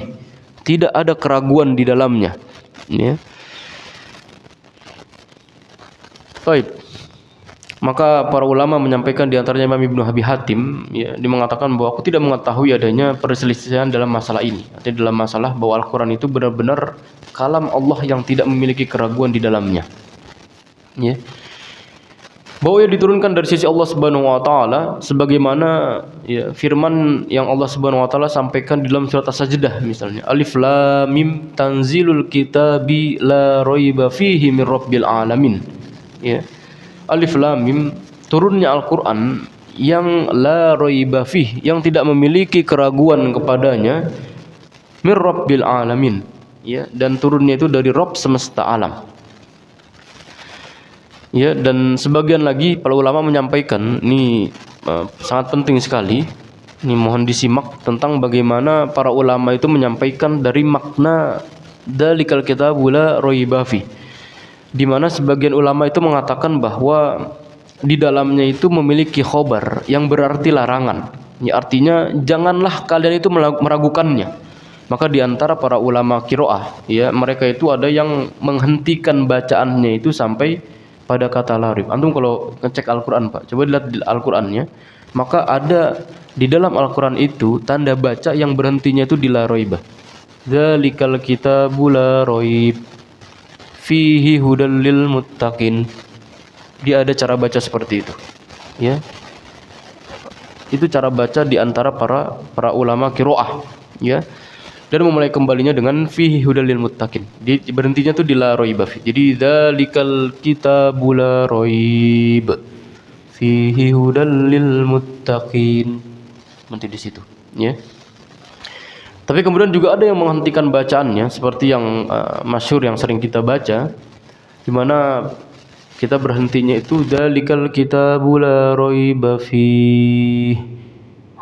tidak ada keraguan di dalamnya. Ya. Baik. Maka para ulama menyampaikan, di antaranya Imam Ibnu Abi Hatim, ya, dia mengatakan bahwa aku tidak mengetahui adanya perselisihan dalam masalah ini. Artinya dalam masalah bahwa Al-Quran itu benar-benar kalam Allah yang tidak memiliki keraguan di dalamnya. Ya. Bahwa ia diturunkan dari sisi Allah Subhanahu wa taala sebagaimana ya, firman yang Allah Subhanahu wa taala sampaikan di dalam surat As-Sajdah misalnya, Alif Lam Mim tanzilul kitabi la raiba fihi min rabbil alamin. Ya. Alif Lam Mim, turunnya Al-Quran yang la raiba fih, yang tidak memiliki keraguan kepadanya, mir rabbil alamin, ya, dan turunnya itu dari Rabb semesta alam. Ya, dan sebagian lagi para ulama menyampaikan, ini sangat penting sekali, ini mohon disimak tentang bagaimana para ulama itu menyampaikan dari makna dalikal kitabu la raiba fih, di mana sebagian ulama itu mengatakan bahwa di dalamnya itu memiliki khobar yang berarti larangan. Ya, artinya janganlah kalian itu meragukannya. Maka di antara para ulama qiraah, ya, mereka itu ada yang menghentikan bacaannya itu sampai pada kata la raib. Antum kalau ngecek Al-Qur'an, Pak, coba lihat di Al-Qur'annya, maka ada di dalam Al-Qur'an itu tanda baca yang berhentinya itu di la raibah. Dzalikal kitabu la raib fihi hudal lil muttaqin. Dia ada cara baca seperti itu, ya. Itu cara baca di antara para ulama qiraah, ya. Dan memulai kembalinya dengan fihi hudal lil muttaqin. Berhentinya tuh di la raiba fi. Jadi dzalikal kitabu la raib fihi hudal lil muttaqin. Nanti di situ, ya. Tapi kemudian juga ada yang menghentikan bacaannya seperti yang masyhur yang sering kita baca, di mana kita berhentinya itu dzalikal kitabu la raiba fi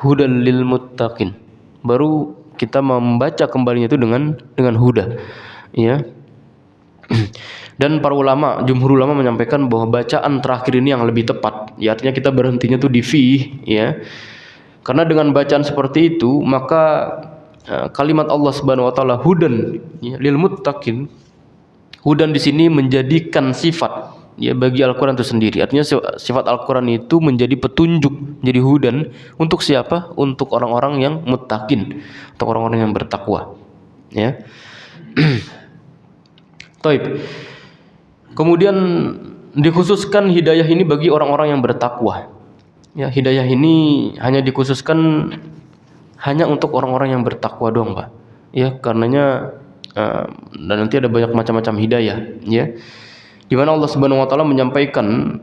hudal lil muttaqin. Baru kita membaca kembalinya itu dengan huda, ya. Dan para ulama, jumhur ulama menyampaikan bahwa bacaan terakhir ini yang lebih tepat. Ya, artinya kita berhentinya itu di fi, ya. Karena dengan bacaan seperti itu, maka kalimat Allah Subhanahu wa taala hudan, ya, lil muttaqin. Hudan di sini menjadikan sifat, ya, bagi Al-Qur'an itu sendiri. Artinya sifat Al-Qur'an itu menjadi petunjuk, jadi hudan untuk siapa? Untuk orang-orang yang muttaqin, untuk orang-orang yang bertakwa, ya. Taib. Kemudian dikhususkan hidayah ini bagi orang-orang yang bertakwa. Ya, hidayah ini hanya dikhususkan hanya untuk orang-orang yang bertakwa doang, Pak. Ya, karenanya dan nanti ada banyak macam-macam hidayah, ya. Di mana Allah Subhanahu wa taala menyampaikan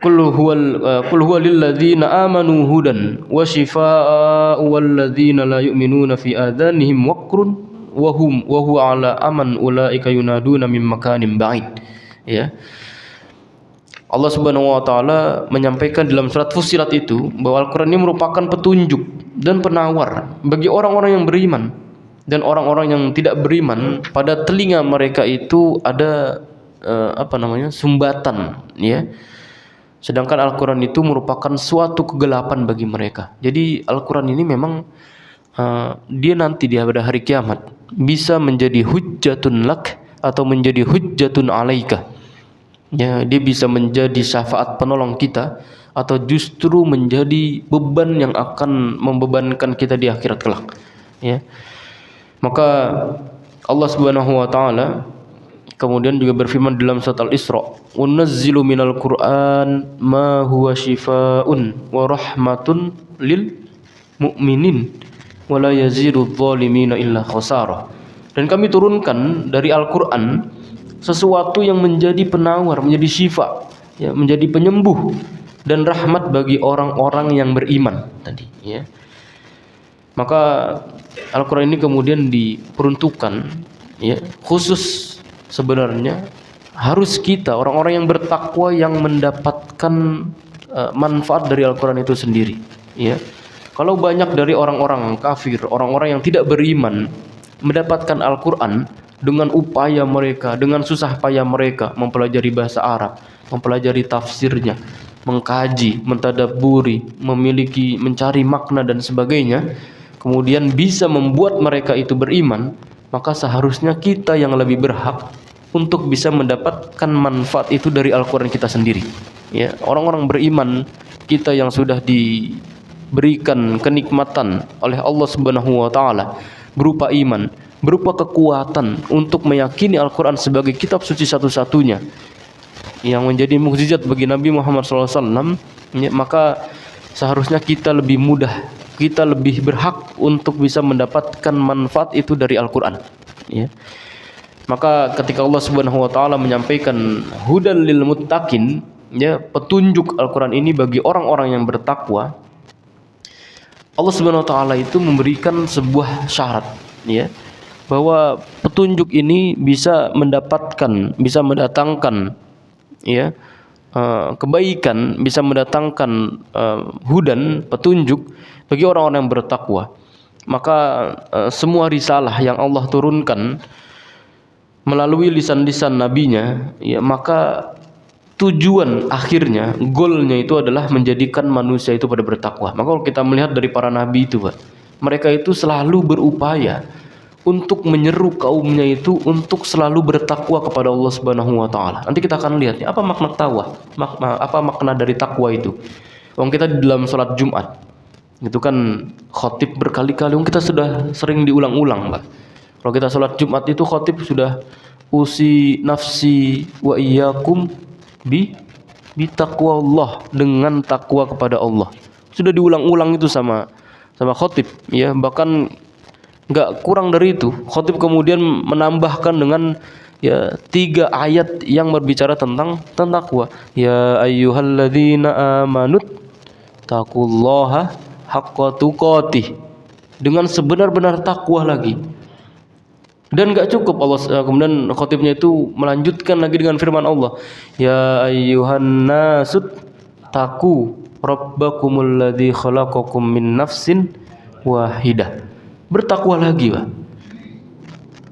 qul huwa lil ladzina amanu hudan wa shifaa'u wal ladzina la yu'minuna fi adhanihim waqrun wa huwa ala aman ulaika yunaduna min makanin ba'id, ya. Allah Subhanahu wa taala menyampaikan dalam surat Fussilat itu bahwa Al-Qur'an ini merupakan petunjuk dan penawar bagi orang-orang yang beriman, dan orang-orang yang tidak beriman pada telinga mereka itu ada sumbatan, ya. Sedangkan Al-Qur'an itu merupakan suatu kegelapan bagi mereka. Jadi Al-Qur'an ini memang dia nanti pada hari kiamat bisa menjadi hujjatun lak atau menjadi hujjatun alaika. Ya, dia bisa menjadi syafaat penolong kita atau justru menjadi beban yang akan membebankan kita di akhirat kelak, ya. Maka Allah Subhanahu wa taala kemudian juga berfirman dalam surat Al-Isra, "Wa nunazzilu minal Qur'an ma huwa shifaa'un wa rahmatun lil mu'minin wa la yazidudz zalimina illa khasara." Dan kami turunkan dari Al-Qur'an sesuatu yang menjadi penawar, menjadi syifa, ya, menjadi penyembuh dan rahmat bagi orang-orang yang beriman tadi, ya. Maka Al-Qur'an ini kemudian diperuntukkan, ya, khusus sebenarnya harus kita orang-orang yang bertakwa yang mendapatkan manfaat dari Al-Qur'an itu sendiri, ya. Kalau banyak dari orang-orang kafir, orang-orang yang tidak beriman mendapatkan Al-Qur'an dengan upaya mereka, dengan susah payah mereka mempelajari bahasa Arab, mempelajari tafsirnya, mengkaji, mentadabburi, mencari makna dan sebagainya, kemudian bisa membuat mereka itu beriman, maka seharusnya kita yang lebih berhak untuk bisa mendapatkan manfaat itu dari Al-Quran kita sendiri. Ya, orang-orang beriman kita yang sudah diberikan kenikmatan oleh Allah Subhanahu wa taala berupa iman, berupa kekuatan untuk meyakini Al-Quran sebagai kitab suci satu-satunya yang menjadi mukjizat bagi Nabi Muhammad SAW, ya, maka seharusnya kita lebih mudah, kita lebih berhak untuk bisa mendapatkan manfaat itu dari Al-Quran. Ya. Maka ketika Allah Subhanahu wa taala menyampaikan hudan lil muttaqin, ya, petunjuk Al-Quran ini bagi orang-orang yang bertakwa, Allah Subhanahu wa taala itu memberikan sebuah syarat, ya, bahwa petunjuk ini bisa mendatangkan, ya, kebaikan, bisa mendatangkan hudan, petunjuk bagi orang-orang yang bertakwa. Maka semua risalah yang Allah turunkan melalui lisan-lisan nabinya, ya, maka tujuan akhirnya, goalnya itu adalah menjadikan manusia itu pada bertakwa. Maka kalau kita melihat dari para nabi itu, Pak, mereka itu selalu berupaya untuk menyeru kaumnya itu untuk selalu bertakwa kepada Allah Subhanahu wa taala. Nanti kita akan lihat apa makna takwa, apa makna dari takwa itu. Wong kita di dalam salat Jumat itu kan khotib berkali-kali, kita sudah sering diulang-ulang, Pak. Kalau kita salat Jumat itu khotib sudah usi nafsi wa iyyakum bi taqwa Allah, dengan takwa kepada Allah. Sudah diulang-ulang itu sama khotib, ya, bahkan enggak kurang dari itu. Khotib kemudian menambahkan dengan, ya, 3 ayat yang berbicara tentang takwa. Ya ayyuhalladzina amanut taqullaha haqqa tuqatih, dengan sebenar-benar takwa lagi. Dan enggak cukup, Allah kemudian khotibnya itu melanjutkan lagi dengan firman Allah, ya ayyuhan nasut taqu rabbakumul ladzi khalaqakum min nafsin wahidah. Bertakwa lagi, Pak.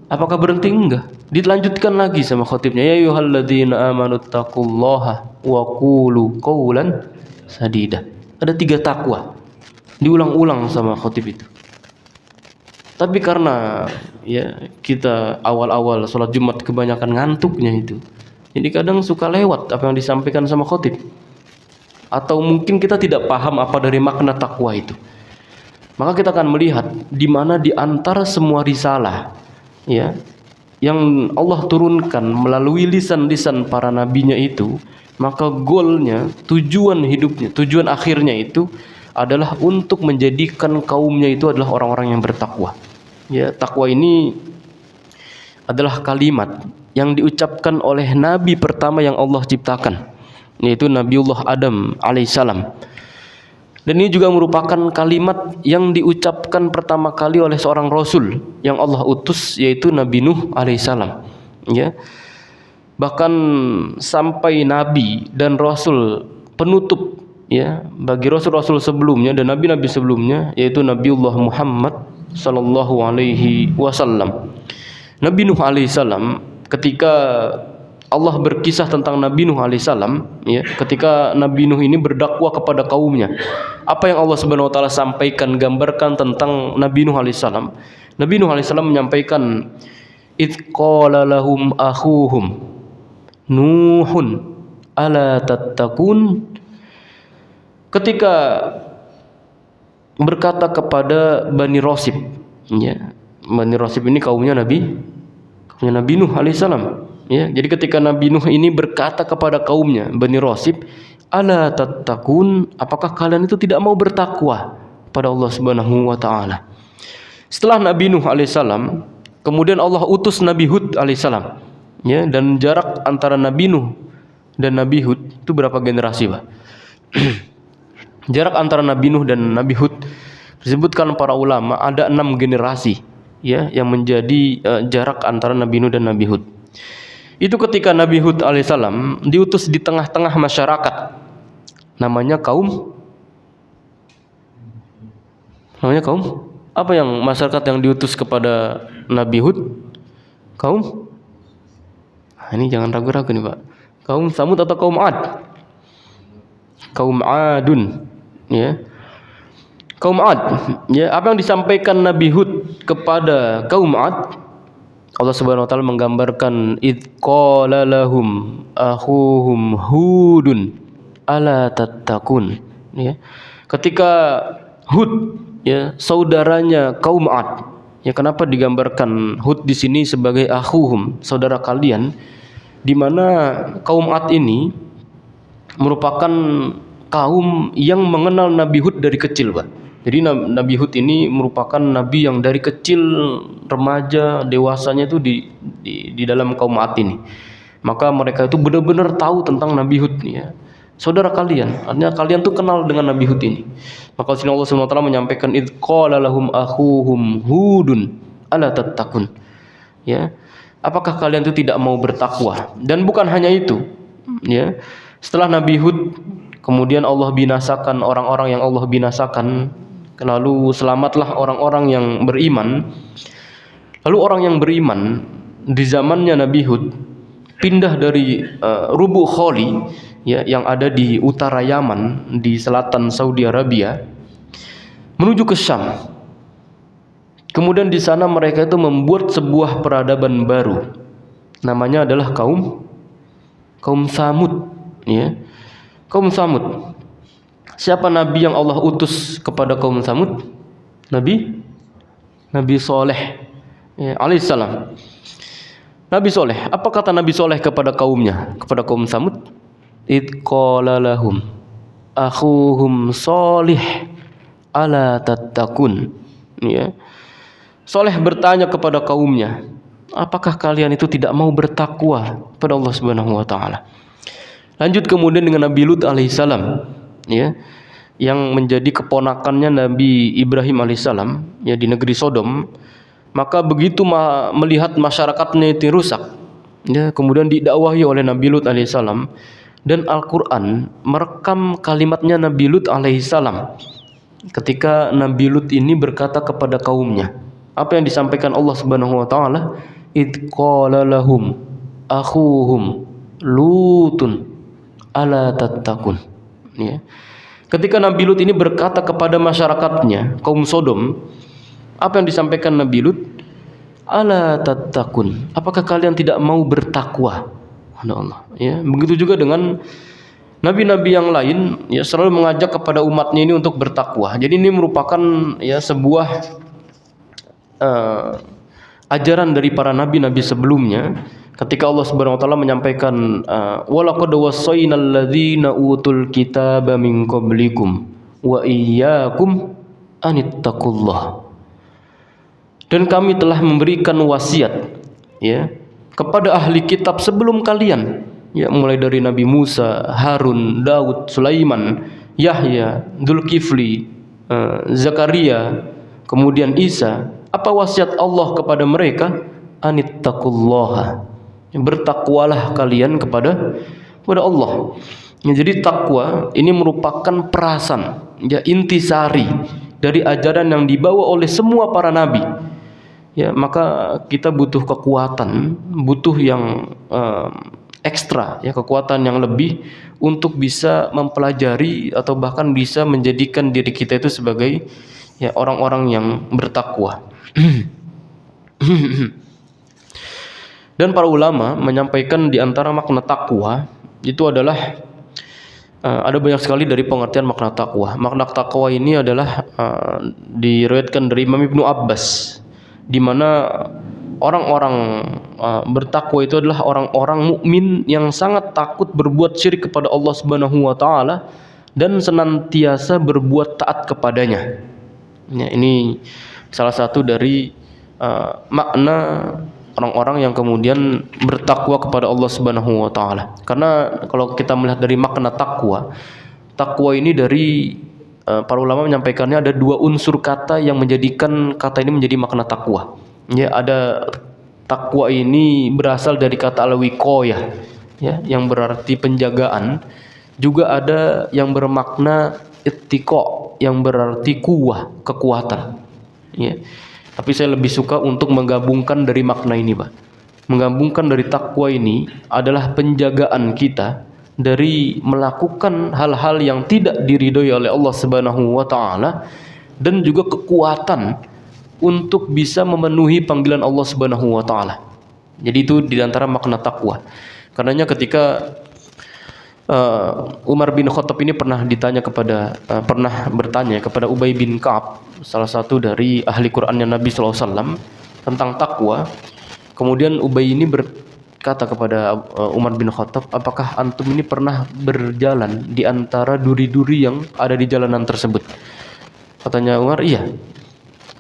Apakah berhenti? Enggak. Dilanjutkan lagi sama khotibnya, ya ayyuhalladzina amanu taqullaha wa qulu qawlan sadida. Ada 3 takwa diulang-ulang sama khotib itu. Tapi karena, ya, kita awal-awal sholat Jumat kebanyakan ngantuknya itu, jadi kadang suka lewat apa yang disampaikan sama khotib, atau mungkin kita tidak paham apa dari makna takwa itu. Maka kita akan melihat di mana di antara semua risalah, ya, yang Allah turunkan melalui lisan-lisan para nabinya itu, maka goalnya, tujuan hidupnya, tujuan akhirnya itu adalah untuk menjadikan kaumnya itu adalah orang-orang yang bertakwa. Ya, takwa ini adalah kalimat yang diucapkan oleh nabi pertama yang Allah ciptakan, yaitu Nabiullah Adam alaihissalam. Dan ini juga merupakan kalimat yang diucapkan pertama kali oleh seorang rasul yang Allah utus, yaitu Nabi Nuh alaihissalam. Ya. Bahkan sampai nabi dan rasul penutup, ya, bagi rasul-rasul sebelumnya dan nabi-nabi sebelumnya, yaitu Nabiullah Muhammad sallallahu alaihi wasallam. Nabi Nuh alaihissalam, ketika Allah berkisah tentang Nabi Nuh alaihissalam, ya, ketika Nabi Nuh ini berdakwah kepada kaumnya, apa yang Allah Subhanahu wa taala sampaikan, gambarkan tentang Nabi Nuh alaihissalam. Nabi Nuh alaihissalam menyampaikan, "Idz qala lahum akhuhum Nuhun ala tattaqun." Ketika berkata kepada Bani Rosib, ya, Bani Rosib ini kaumnya Nabi Nuh alaihissalam. Ya, jadi ketika Nabi Nuh ini berkata kepada kaumnya Bani Rosib, ala tattaqun, apakah kalian itu tidak mau bertakwa pada Allah Subhanahu wa taala? Setelah Nabi Nuh alaihissalam, kemudian Allah utus Nabi Hud alaihissalam. Ya, dan jarak antara Nabi Nuh dan Nabi Hud itu berapa generasi, Pak? Jarak antara Nabi Nuh dan Nabi Hud disebutkan para ulama ada 6 generasi, ya, yang menjadi jarak antara Nabi Nuh dan Nabi Hud. Itu ketika Nabi Hud alaihissalam diutus di tengah-tengah masyarakat, namanya kaum apa yang masyarakat yang diutus kepada Nabi Hud? Kaum, ini jangan ragu-ragu nih, Pak. Kaum Samud atau kaum Ad? Kaum Adun, ya. Kaum 'Ad, ya, apa yang disampaikan Nabi Hud kepada kaum 'Ad, Allah Subhanahu wa taala menggambarkan id qala lahum akhuhum hudun ala tattaqun, ya. Ketika Hud, ya, saudaranya kaum 'Ad, ya, kenapa digambarkan Hud di sini sebagai akhuhum, saudara kalian, di mana kaum 'Ad ini merupakan kaum yang mengenal Nabi Hud dari kecil, Pak. Jadi Nabi Hud ini merupakan nabi yang dari kecil, remaja, dewasanya itu di dalam kaum 'Ad ini. Maka mereka itu benar-benar tahu tentang Nabi Hud, ya. Saudara kalian, artinya kalian tuh kenal dengan Nabi Hud ini. Maka sini Allah Subhanahu wa taala menyampaikan id qala lahum akhuhum hudun ala tattaqun. Ya. Apakah kalian itu tidak mau bertakwa? Dan bukan hanya itu, ya. Setelah Nabi Hud, kemudian Allah binasakan orang-orang yang Allah binasakan, lalu selamatlah orang-orang yang beriman. Lalu orang yang beriman di zamannya Nabi Hud pindah dari Rubu Kholi, ya, yang ada di utara Yaman, di selatan Saudi Arabia, menuju ke Syam. Kemudian di sana mereka itu membuat sebuah peradaban baru. Namanya adalah kaum Samud, ya. Kaum Samud. Siapa nabi yang Allah utus kepada kaum Samud? Nabi Soleh, ya, alaihissalam. Nabi Soleh, apa kata Nabi Soleh kepada kaumnya, kepada kaum Samud? Id qala lahum akhuhum Solih ala tattaqun, ya. Soleh bertanya kepada kaumnya, apakah kalian itu tidak mau bertakwa pada Allah Subhanahu wa taala? Lanjut kemudian dengan Nabi Lut alaihissalam, ya, yang menjadi keponakannya Nabi Ibrahim alaihissalam, ya, di negeri Sodom. Maka begitu melihat masyarakatnya itu rusak, ya, kemudian didakwahi oleh Nabi Lut alaihissalam, dan Al-Quran merekam kalimatnya Nabi Lut alaihissalam ketika Nabi Lut ini berkata kepada kaumnya. Apa yang disampaikan Allah Subhanahu wa taala? Id qala lahum akhuhum Lutun ala tattaqun, ya. Ketika Nabi Lut ini berkata kepada masyarakatnya kaum Sodom, apa yang disampaikan Nabi Lut? Ala tattaqun, apakah kalian tidak mau bertakwa? Allah, ya. Begitu juga dengan nabi-nabi yang lain, ya, selalu mengajak kepada umatnya ini untuk bertakwa. Jadi ini merupakan, ya, sebuah ajaran dari para nabi-nabi sebelumnya. Ketika Allah Subhanahu wa taala menyampaikan walaqad wassaynal ladzina utul kitaba min qablikum wa iyyakum anittaqullah. Dan kami telah memberikan wasiat, ya, kepada ahli kitab sebelum kalian, ya, mulai dari Nabi Musa, Harun, Daud, Sulaiman, Yahya, Dzulkifli, Zakaria, kemudian Isa. Apa wasiat Allah kepada mereka? Anittaqullaha, bertakwalah kalian kepada Allah. Ya, jadi takwa ini merupakan perasan, ya, intisari dari ajaran yang dibawa oleh semua para nabi. Ya, maka kita butuh kekuatan, butuh yang ekstra, ya, kekuatan yang lebih untuk bisa mempelajari atau bahkan bisa menjadikan diri kita itu sebagai, ya, orang-orang yang bertakwa. Dan para ulama menyampaikan di antara makna takwa itu adalah ada banyak sekali dari pengertian makna takwa. Makna takwa ini adalah diriwayatkan dari Imam Ibnu Abbas, di mana orang-orang bertakwa itu adalah orang-orang mukmin yang sangat takut berbuat syirik kepada Allah Subhanahu wa taala dan senantiasa berbuat taat kepadanya. Ya, ini salah satu dari makna orang-orang yang kemudian bertakwa kepada Allah Subhanahu wa taala. Karena kalau kita melihat dari makna takwa ini dari para ulama menyampaikannya ada dua unsur kata yang menjadikan kata ini menjadi makna takwa. Ya, ada takwa ini berasal dari kata al-wiqayah, ya, yang berarti penjagaan. Juga ada yang bermakna ittiqa, yang berarti kuwah, kekuatan. Ya. Tapi saya lebih suka untuk menggabungkan dari makna ini, Pak. Menggabungkan dari takwa ini adalah penjagaan kita dari melakukan hal-hal yang tidak diridhoi oleh Allah Subhanahu wa taala, dan juga kekuatan untuk bisa memenuhi panggilan Allah Subhanahu wa taala. Jadi itu di antara makna takwa. Karenanya ketika Umar bin Khattab ini pernah bertanya kepada Ubay bin Ka'ab, salah satu dari ahli Qur'annya Nabi SAW, tentang takwa. Kemudian Ubay ini berkata kepada Umar bin Khattab, apakah antum ini pernah berjalan di antara duri-duri yang ada di jalanan tersebut? Katanya Umar, iya.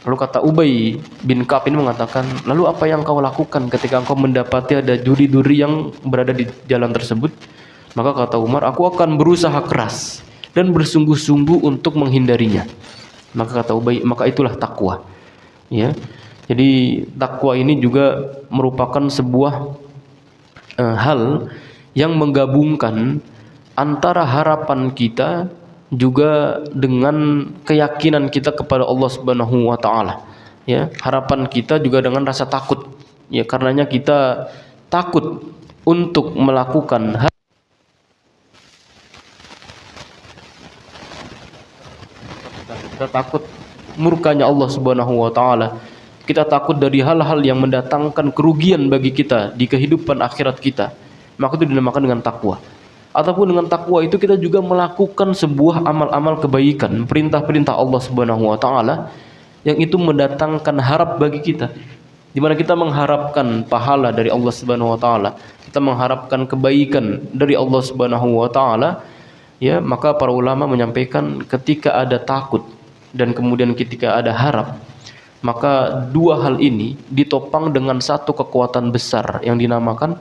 Lalu kata Ubay bin Ka'ab ini mengatakan, lalu apa yang kau lakukan ketika engkau mendapati ada duri-duri yang berada di jalan tersebut? Maka kata Umar, aku akan berusaha keras dan bersungguh-sungguh untuk menghindarinya. Maka kata Ubay, maka itulah takwa. Ya. Jadi takwa ini juga merupakan sebuah hal yang menggabungkan antara harapan kita juga dengan keyakinan kita kepada Allah Subhanahu wa taala. Ya, harapan kita juga dengan rasa takut. Ya, karenanya kita takut untuk melakukan hal, kita takut murkanya Allah Subhanahu wa taala. Kita takut dari hal-hal yang mendatangkan kerugian bagi kita di kehidupan akhirat kita. Maka itu dinamakan dengan takwa. Ataupun dengan takwa itu kita juga melakukan sebuah amal-amal kebaikan, perintah-perintah Allah Subhanahu wa taala yang itu mendatangkan harap bagi kita. Di mana kita mengharapkan pahala dari Allah Subhanahu wa taala, kita mengharapkan kebaikan dari Allah Subhanahu wa taala, ya, maka para ulama menyampaikan ketika ada takut dan kemudian ketika ada harap, maka dua hal ini ditopang dengan satu kekuatan besar yang dinamakan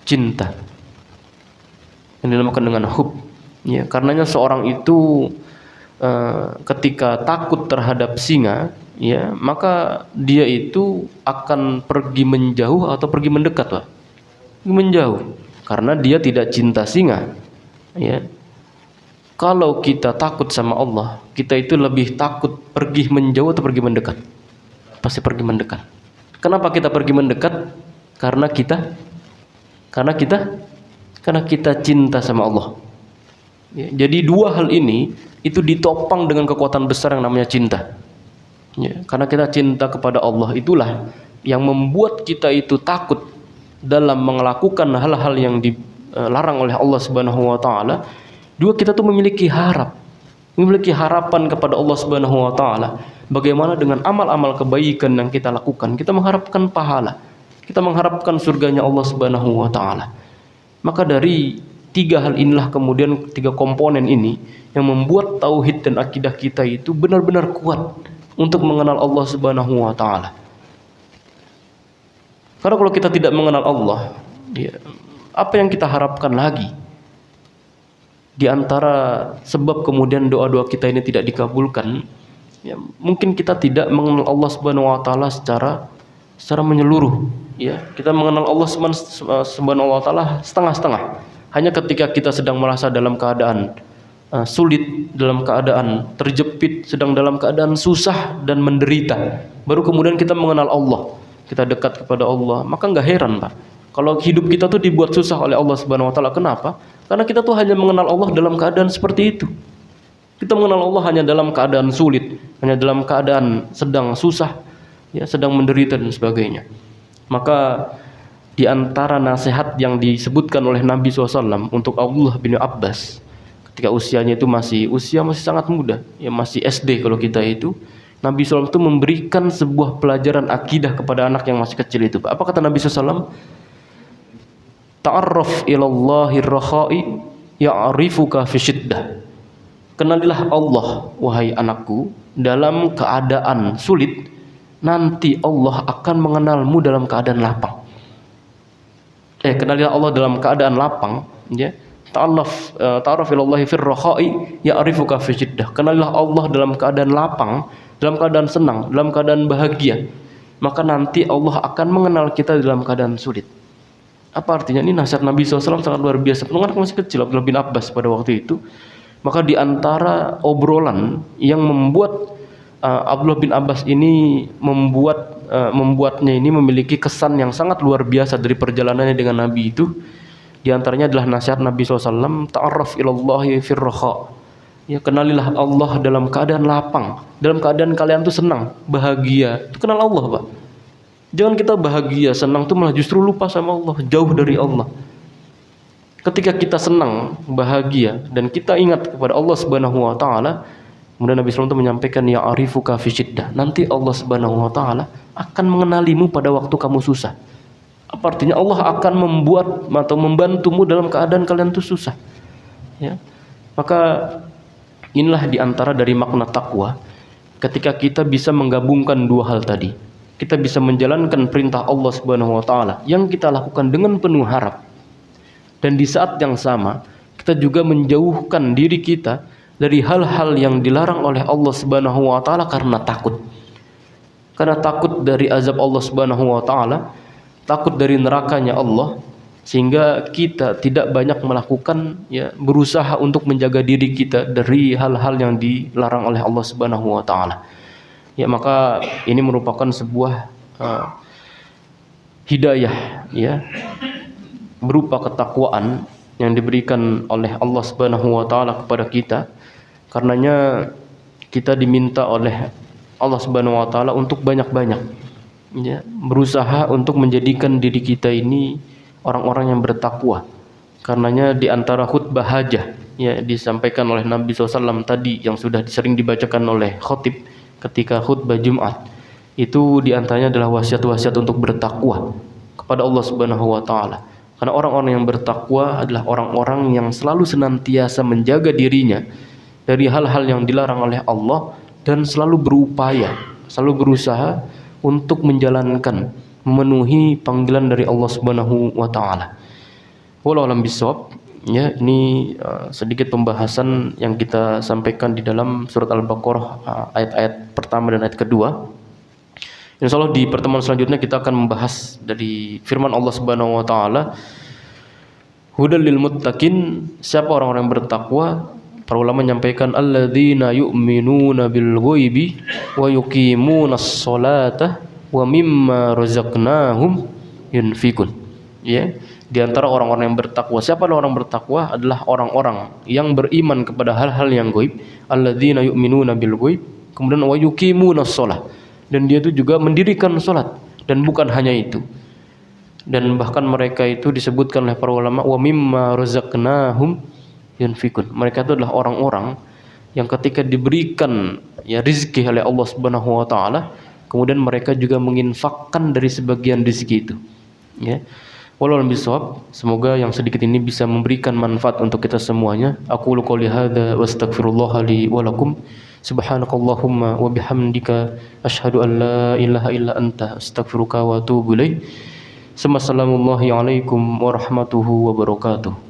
cinta, yang dinamakan dengan hub. Ya, karenanya seorang itu ketika takut terhadap singa, ya, maka dia itu akan pergi menjauh atau pergi mendekat, Pak. Menjauh, karena dia tidak cinta singa. Ya. Kalau kita takut sama Allah, kita itu lebih takut pergi menjauh atau pergi mendekat? Pasti pergi mendekat. Kenapa kita pergi mendekat? Karena kita cinta sama Allah. Ya, jadi dua hal ini itu ditopang dengan kekuatan besar yang namanya cinta. Ya, karena kita cinta kepada Allah, itulah yang membuat kita itu takut dalam melakukan hal-hal yang dilarang oleh Allah Subhanahu wa taala. Dua, kita tuh memiliki harapan kepada Allah Subhanahu wa taala. Bagaimana dengan amal-amal kebaikan yang kita lakukan? Kita mengharapkan pahala. Kita mengharapkan surganya Allah Subhanahu wa taala. Maka dari tiga hal inilah, kemudian tiga komponen ini yang membuat tauhid dan akidah kita itu benar-benar kuat untuk mengenal Allah Subhanahu wa taala. Karena kalau kita tidak mengenal Allah, ya, apa yang kita harapkan lagi? Di antara sebab kemudian doa-doa kita ini tidak dikabulkan, ya, mungkin kita tidak mengenal Allah Subhanahu wa taala secara menyeluruh, ya. Kita mengenal Allah Subhanahu wa taala setengah-setengah. Hanya ketika kita sedang merasa dalam keadaan sulit, dalam keadaan terjepit, sedang dalam keadaan susah dan menderita, baru kemudian kita mengenal Allah, kita dekat kepada Allah. Maka enggak heran, Pak, kalau hidup kita tuh dibuat susah oleh Allah Subhanahu wa taala. Kenapa? Karena kita tuh hanya mengenal Allah dalam keadaan seperti itu. Kita mengenal Allah hanya dalam keadaan sulit, hanya dalam keadaan sedang susah, ya, sedang menderita dan sebagainya. Maka di antara nasihat yang disebutkan oleh Nabi SAW untuk Abdullah bin Abbas ketika usianya itu masih sangat muda, ya, masih SD kalau kita itu, Nabi SAW itu memberikan sebuah pelajaran akidah kepada anak yang masih kecil itu. Apa kata Nabi SAW? Ta'arraf ilallahi rakhai ya'rifuka fi syiddah. Kenalilah Allah, wahai anakku, dalam keadaan sulit, nanti Allah akan mengenalmu dalam keadaan lapang. Kenalilah Allah dalam keadaan lapang, ya. Ta'arraf ilallahi fir rakhai ya'rifuka fi syiddah. Kenalilah Allah dalam keadaan lapang, dalam keadaan senang, dalam keadaan bahagia, maka nanti Allah akan mengenal kita dalam keadaan sulit. Apa artinya? Ini nasihat Nabi SAW sangat luar biasa. Pendengar masih kecil, Abdullah bin Abbas pada waktu itu. Maka di antara obrolan yang membuat Abdullah bin Abbas ini membuatnya ini memiliki kesan yang sangat luar biasa dari perjalanannya dengan Nabi itu, di antaranya adalah nasihat Nabi SAW, ta'arraf ilallahi fir rakha. Ya, kenalilah Allah dalam keadaan lapang, dalam keadaan kalian tuh senang, bahagia. Itu kenal Allah, Pak. Jangan kita bahagia, senang tuh malah justru lupa sama Allah, jauh dari Allah. Ketika kita senang, bahagia, dan kita ingat kepada Allah Subhanahu wa taala, kemudian Nabi SAW itu menyampaikan ya arifuka fi syiddah. Nanti Allah Subhanahu wa taala akan mengenalimu pada waktu kamu susah. Apa artinya? Allah akan membuat atau membantumu dalam keadaan kalian tuh susah. Ya. Maka inilah diantara dari makna takwa. Ketika kita bisa menggabungkan dua hal tadi, kita bisa menjalankan perintah Allah Subhanahu wa taala yang kita lakukan dengan penuh harap. Dan di saat yang sama, kita juga menjauhkan diri kita dari hal-hal yang dilarang oleh Allah Subhanahu wa taala karena takut. Karena takut dari azab Allah Subhanahu wa taala, takut dari nerakanya Allah, sehingga kita tidak banyak melakukan, ya, berusaha untuk menjaga diri kita dari hal-hal yang dilarang oleh Allah Subhanahu wa taala. Ya, maka ini merupakan sebuah hidayah, ya, berupa ketakwaan yang diberikan oleh Allah Subhanahu wa taala kepada kita. Karenanya kita diminta oleh Allah Subhanahu wa taala untuk banyak-banyak, ya, berusaha untuk menjadikan diri kita ini orang-orang yang bertakwa. Karenanya di antara khutbah hajah, ya, disampaikan oleh Nabi SAW tadi yang sudah sering dibacakan oleh khotib ketika khutbah Jumat, itu di antaranya adalah wasiat-wasiat untuk bertakwa kepada Allah Subhanahu wa taala. Karena orang-orang yang bertakwa adalah orang-orang yang selalu senantiasa menjaga dirinya dari hal-hal yang dilarang oleh Allah dan selalu berupaya, selalu berusaha untuk menjalankan, memenuhi panggilan dari Allah Subhanahu wa taala. Wallahu a'lam bishawab. Ya, ini sedikit pembahasan yang kita sampaikan di dalam surat Al-Baqarah, ayat-ayat pertama dan ayat kedua. Insyaallah di pertemuan selanjutnya kita akan membahas dari firman Allah Subhanahu wa taala, hudal lil muttaqin, siapa orang-orang yang bertakwa. Para ulama menyampaikan alladzina yu'minuna bil ghaibi wa yuqimunas sholata wa mimma razaqnahum yunfikun. Ya, di antara orang-orang yang bertakwa, siapa orang bertakwa adalah orang-orang yang beriman kepada hal-hal yang gaib. Alladzina yu'minuna bil ghaib, kemudian wa yuqimunas shalah, dan dia itu juga mendirikan salat. Dan bukan hanya itu, dan bahkan mereka itu disebutkan oleh para ulama wa mimma razaqnahum yunfikun. Mereka itu adalah orang-orang yang ketika diberikan, ya, rizki oleh Allah Subhanahu wa taala, kemudian mereka juga menginfakkan dari sebagian rizki itu. Ya. Wallahu a'lam bishawab. Semoga yang sedikit ini bisa memberikan manfaat untuk kita semuanya. Aqulu qouli hadza wa astaghfirullah li wa lakum. Subhanakallahumma wa bihamdika asyhadu an la ilaha illa anta astaghfiruka wa atubu ilaik. Assalamualaikum warahmatullahi wabarakatuh.